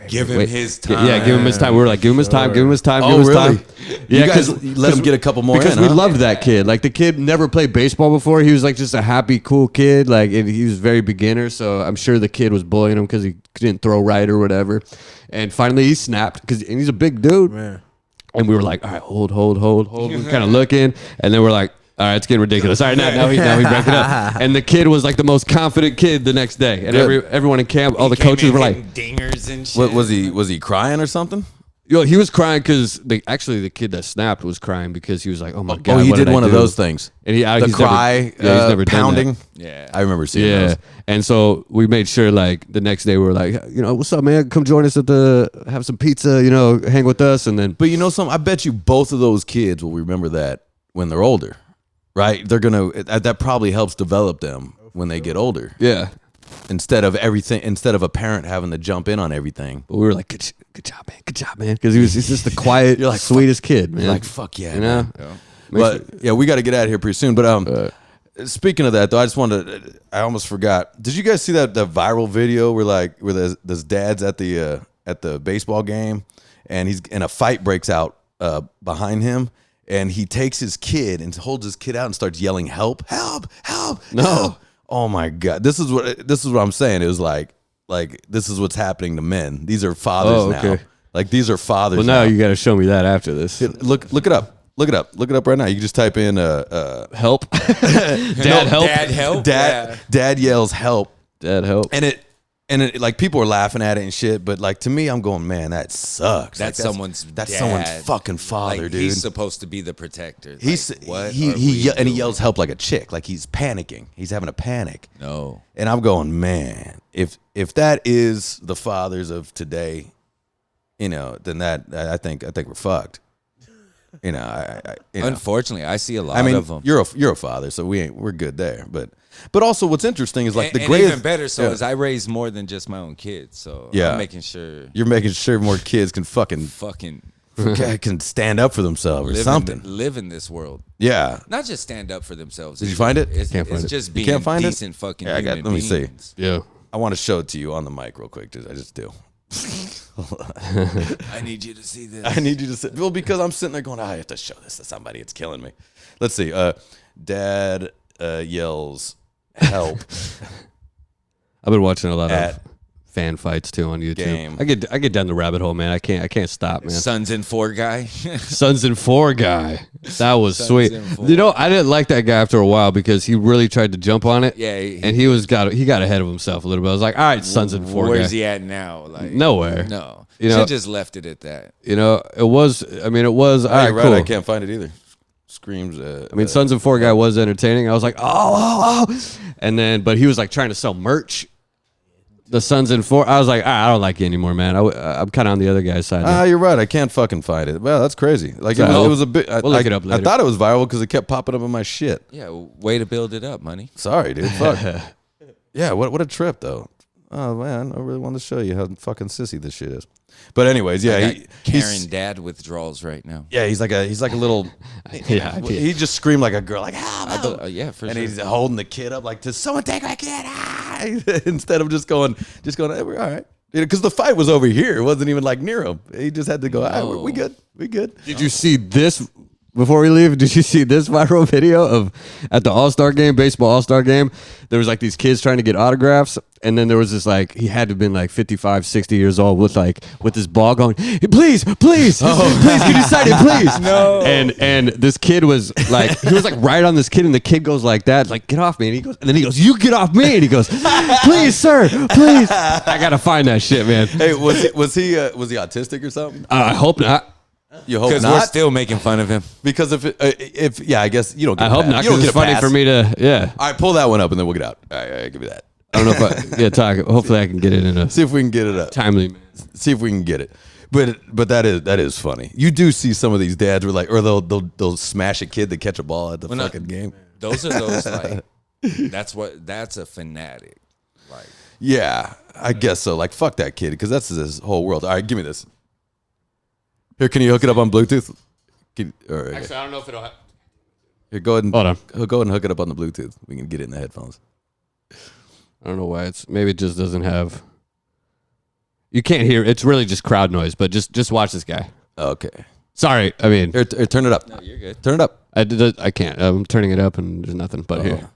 S3: Give him his time.
S2: Yeah, give him his time. We were like, give him his time, give him his time,
S1: Oh,
S2: give him his
S1: really?
S2: time.
S1: You
S2: Yeah,
S1: guys
S2: because
S1: let him get a couple more
S2: because
S1: in,
S2: we
S1: huh?
S2: loved that kid. Like the kid never played baseball before. He was like just a happy, cool kid. Like and he was very beginner. So I'm sure the kid was bullying him because he didn't throw right or whatever. And finally he snapped and he's a big dude.
S4: Man.
S2: And we were like, all right, hold. We're kind of looking, and then we're like, all right, it's getting ridiculous. All right, now we break it up. And the kid was like the most confident kid the next day, and
S1: Good.
S2: everyone in camp, all the
S3: Came
S2: coaches
S3: in
S2: were like,
S3: hitting dingers and shit.
S1: What, was he crying or something?
S2: yo, he was crying because the kid that snapped was crying because he was like, oh my god,
S1: Oh, he
S2: what
S1: did
S2: I
S1: one of
S2: do?
S1: those things.
S2: And he
S1: The
S2: he's
S1: cry,
S2: never, he's never done that.
S1: pounding.
S3: Yeah.
S1: I remember seeing
S2: Yeah,
S1: those.
S2: and so we made sure like the next day we were like, what's up, man? Come join us have some pizza, hang with us, and then.
S1: But you know something? I bet you both of those kids will remember that when they're older, right? They're that probably helps develop them when they get older.
S2: Yeah,
S1: Instead of a parent having to jump in on everything.
S2: but we were like, good job, man, because he's just the quiet,
S1: You're like,
S2: sweetest kid, man.
S1: You're like, fuck yeah,
S2: you know.
S1: man. But yeah, we got to get out of here pretty soon. But speaking of that, though, I just wanted I almost forgot. Did you guys see that viral video where this dad's at the baseball game and a fight breaks out behind him, and he takes his kid and holds his kid out and starts yelling, help.
S2: No.
S1: Help. Oh my God. This is what I'm saying. It was like this is what's happening to men. These are fathers now.
S2: okay.
S1: Like these are fathers.
S2: Well, now you got to show me that after this.
S1: Look it up. Look it up right now. You can just type in
S2: Help, Dad, help,
S3: Dad help.
S1: dad yells help,
S2: Dad, help.
S1: and it like people are laughing at it and shit, but like to me I'm going, man, that sucks.
S3: That's
S1: Like,
S3: someone's
S1: that's
S3: dad.
S1: someone's fucking father,
S3: Like,
S1: dude.
S3: He's supposed to be the protector. Like,
S1: He's
S3: what
S1: he
S3: are we
S1: and he
S3: doing?
S1: yells help like a chick, like he's panicking. He's having a panic.
S3: No.
S1: And I'm going, man, if that is the fathers of today, then that I think we're fucked.
S3: Unfortunately, I see a lot
S1: I mean,
S3: of them.
S1: you're a father, so we're good there. But also, what's interesting is like the
S3: and
S1: greatest.
S3: even better, so
S1: yeah.
S3: is I raise more than just my own kids. So
S1: Yeah.
S3: I'm making sure
S1: You're making sure more kids can fucking can stand up for themselves or something.
S3: live in this world.
S1: Yeah.
S3: Not just stand up for themselves.
S1: Did you find it?
S3: It's,
S2: Can't find
S3: it's
S2: it.
S3: just
S1: You
S3: being
S1: can't find it?
S3: decent fucking
S1: Yeah,
S3: human
S1: let me see.
S3: beings.
S2: Yeah.
S1: I want to show it to you on the mic real quick. I just do.
S3: I need you to see this.
S1: I need you to sit. Well, because I'm sitting there going, I have to show this to somebody. It's killing me. Let's see. Dad yells help.
S2: I've been watching a lot
S1: At
S2: of fan fights too on YouTube.
S1: game.
S2: I get down the rabbit hole, man. I can't stop, man.
S3: Sons and Four guy.
S2: Sons and Four guy. That was
S3: Sons
S2: sweet.
S3: and Four.
S2: I didn't like that guy after a while because he really tried to jump on it.
S3: Yeah,
S2: and he got ahead of himself a little bit. I was like, all right, Sons and Four
S3: Where's
S2: guy.
S3: he at now? Like
S2: Nowhere.
S3: No.
S2: You know-
S3: Should just left it at that.
S2: It was. All right,
S1: You're right.
S2: cool.
S1: I can't find it either. Screams.
S2: Sons and Four guy was entertaining. I was like, oh. And then, but he was like trying to sell merch. The Sons and Four. I was like, I don't like you anymore, man. I'm kind of on the other guy's side. now.
S1: You're right. I can't fucking find it. Well, that's crazy. Like it was a bit.
S2: We'll look it up
S1: I
S2: later.
S1: thought it was viral because it kept popping up in my shit.
S3: Yeah, way to build it up, money.
S1: Sorry, dude. Fuck. Yeah. What a trip though. Oh man, I really wanted to show you how fucking sissy this shit is. But anyways, yeah,
S3: I got
S1: he's
S3: Karen dad withdrawals right now.
S1: yeah, he's like a little.
S2: Yeah, I did.
S1: He just screamed like a girl, like help.
S3: Yeah, for
S1: And
S3: sure.
S1: he's holding the kid up like, does someone take my kid? Instead of just going, hey, we're all right. Because the fight was over here. It wasn't even like near him. He just had to go, all right, we good. We good.
S2: Did you see this? Before we leave, did you see this viral video of at the All-Star game, baseball All-Star game? There was like these kids trying to get autographs, and then there was this like, he had to have been like 55, 60 years old with this ball going, please, please, can you sign it, please?
S3: No.
S2: And this kid was like, he was like right on this kid, and the kid goes like that, like, get off me. And he goes, and then he goes, you get off me. And he goes, please, sir, please. I gotta find that shit, man.
S1: Hey, was he autistic or something?
S2: I hope not.
S1: You hope
S3: Because
S1: not.
S3: we're still making fun of him.
S1: Because if yeah, I guess you don't. Get
S2: I hope not.
S1: You don't
S2: Because
S1: get
S2: it's
S1: a
S2: funny
S1: pass.
S2: for me to. Yeah.
S1: All right, pull that one up and then we'll get out. All right, give me that.
S2: I don't know if I talk. Hopefully, I can get it in a
S1: See if we can get it up.
S2: timely manner.
S1: See if we can get it. But that is funny. You do see some of these dads were like, or they'll smash a kid to catch a ball at the fucking game.
S3: Those are those like. That's a fanatic. Like.
S1: Yeah, I guess so. Like, fuck that kid, because that's his whole world. All right, give me this. Here, can you hook it up on Bluetooth?
S2: Actually, I don't know if it'll.
S1: Here, go ahead and
S2: Hold on.
S1: Go ahead and hook it up on the Bluetooth. We can get it in the headphones.
S2: I don't know why it's. Maybe it just doesn't have. You can't hear. It's really just crowd noise. But just watch this guy.
S1: Okay.
S2: Sorry. I mean,
S1: Here, turn it up.
S3: No, you're good.
S1: Turn it up.
S2: I can't. I'm turning it up and there's nothing. But here,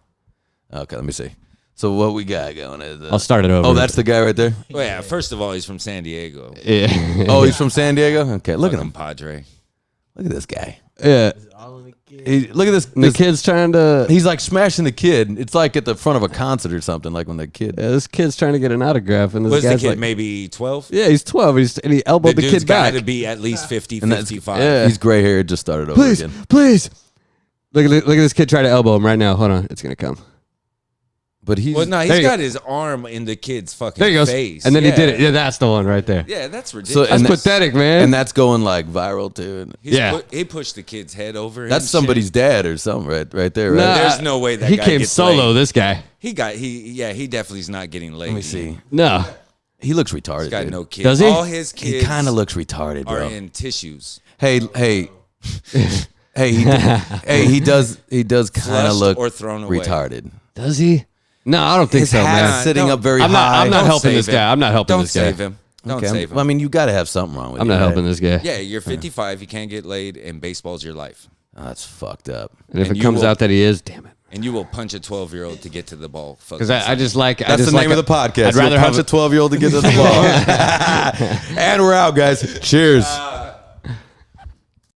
S1: Okay, let me see. So what we got going is.
S2: I'll start it over.
S1: Oh, that's the guy right there.
S3: Well, yeah. First of all, he's from San Diego.
S2: Yeah.
S1: Oh, he's from San Diego. Okay, look at
S3: Fucking
S1: him.
S3: Padre.
S1: Look at this guy.
S2: Yeah.
S4: All in the kid.
S1: Look at this.
S2: The kid's trying to.
S1: He's like smashing the kid. It's like at the front of a concert or something. Like when the kid.
S2: Yeah, this kid's trying to get an autograph, and this
S3: Was the
S2: guy's
S3: kid
S2: like,
S3: maybe 12?
S2: yeah, he's 12. And he elbowed the
S3: dude's
S2: kid back.
S3: got to be at least 50,
S1: And that's-
S3: 55.
S2: Yeah.
S1: He's gray haired. Just started over
S2: Please,
S1: again.
S2: please. Look at this kid try to elbow him right now. Hold on, it's gonna come.
S1: But he's.
S3: Well, no,
S2: There
S3: he's
S2: you
S3: got his arm in the kid's fucking
S2: There he goes.
S3: face.
S2: And then he
S3: Yeah.
S2: did it. Yeah, that's the one right there.
S3: Yeah, that's
S1: So,
S3: ridiculous.
S2: That's
S1: and
S2: pathetic, man.
S1: And that's going like viral too.
S2: Yeah.
S3: He pushed the kid's head over.
S1: That's
S3: and
S1: somebody's
S3: shit.
S1: dad or something, right there, right?
S2: Nah,
S3: There's no way that
S2: he
S3: guy
S2: came
S3: gets
S2: solo.
S3: laid.
S2: This guy.
S3: He definitely is not getting laid.
S1: Let me see.
S2: No.
S1: He looks retarded.
S3: He's got
S1: dude.
S3: no kids.
S2: Does he?
S3: All his
S1: He
S3: kids
S1: kind of looks retarded,
S3: are
S1: bro.
S3: in tissues.
S1: Hey, he does kind of
S3: Flushed
S1: look
S3: or thrown away.
S1: retarded.
S2: Does he? No, I don't think
S1: His
S2: so,
S1: hat's
S2: man.
S1: sitting
S3: Don't-
S1: up very
S2: I'm
S1: high.
S2: not
S3: Don't
S2: helping
S3: save
S2: this
S3: him.
S2: guy. I'm not helping
S3: Don't
S2: this guy.
S3: save him. Don't
S1: Okay,
S3: save him.
S1: well, I mean, you got to have something wrong with
S2: I'm
S1: you.
S2: not
S1: right?
S2: helping this guy.
S3: Yeah, you're 55. You can't get laid, and baseball's your life.
S1: Oh, that's fucked up.
S2: And if
S3: And
S2: it
S3: you
S2: comes
S3: will-
S2: out that he is, damn it.
S3: And you will punch a 12-year-old to get to the ball.
S2: Because I just like. I
S1: That's
S2: just
S1: the
S2: like
S1: name of the podcast.
S2: I'd rather
S1: You'll punch
S2: have
S1: a 12-year-old to get to the ball. And we're out, guys. Cheers.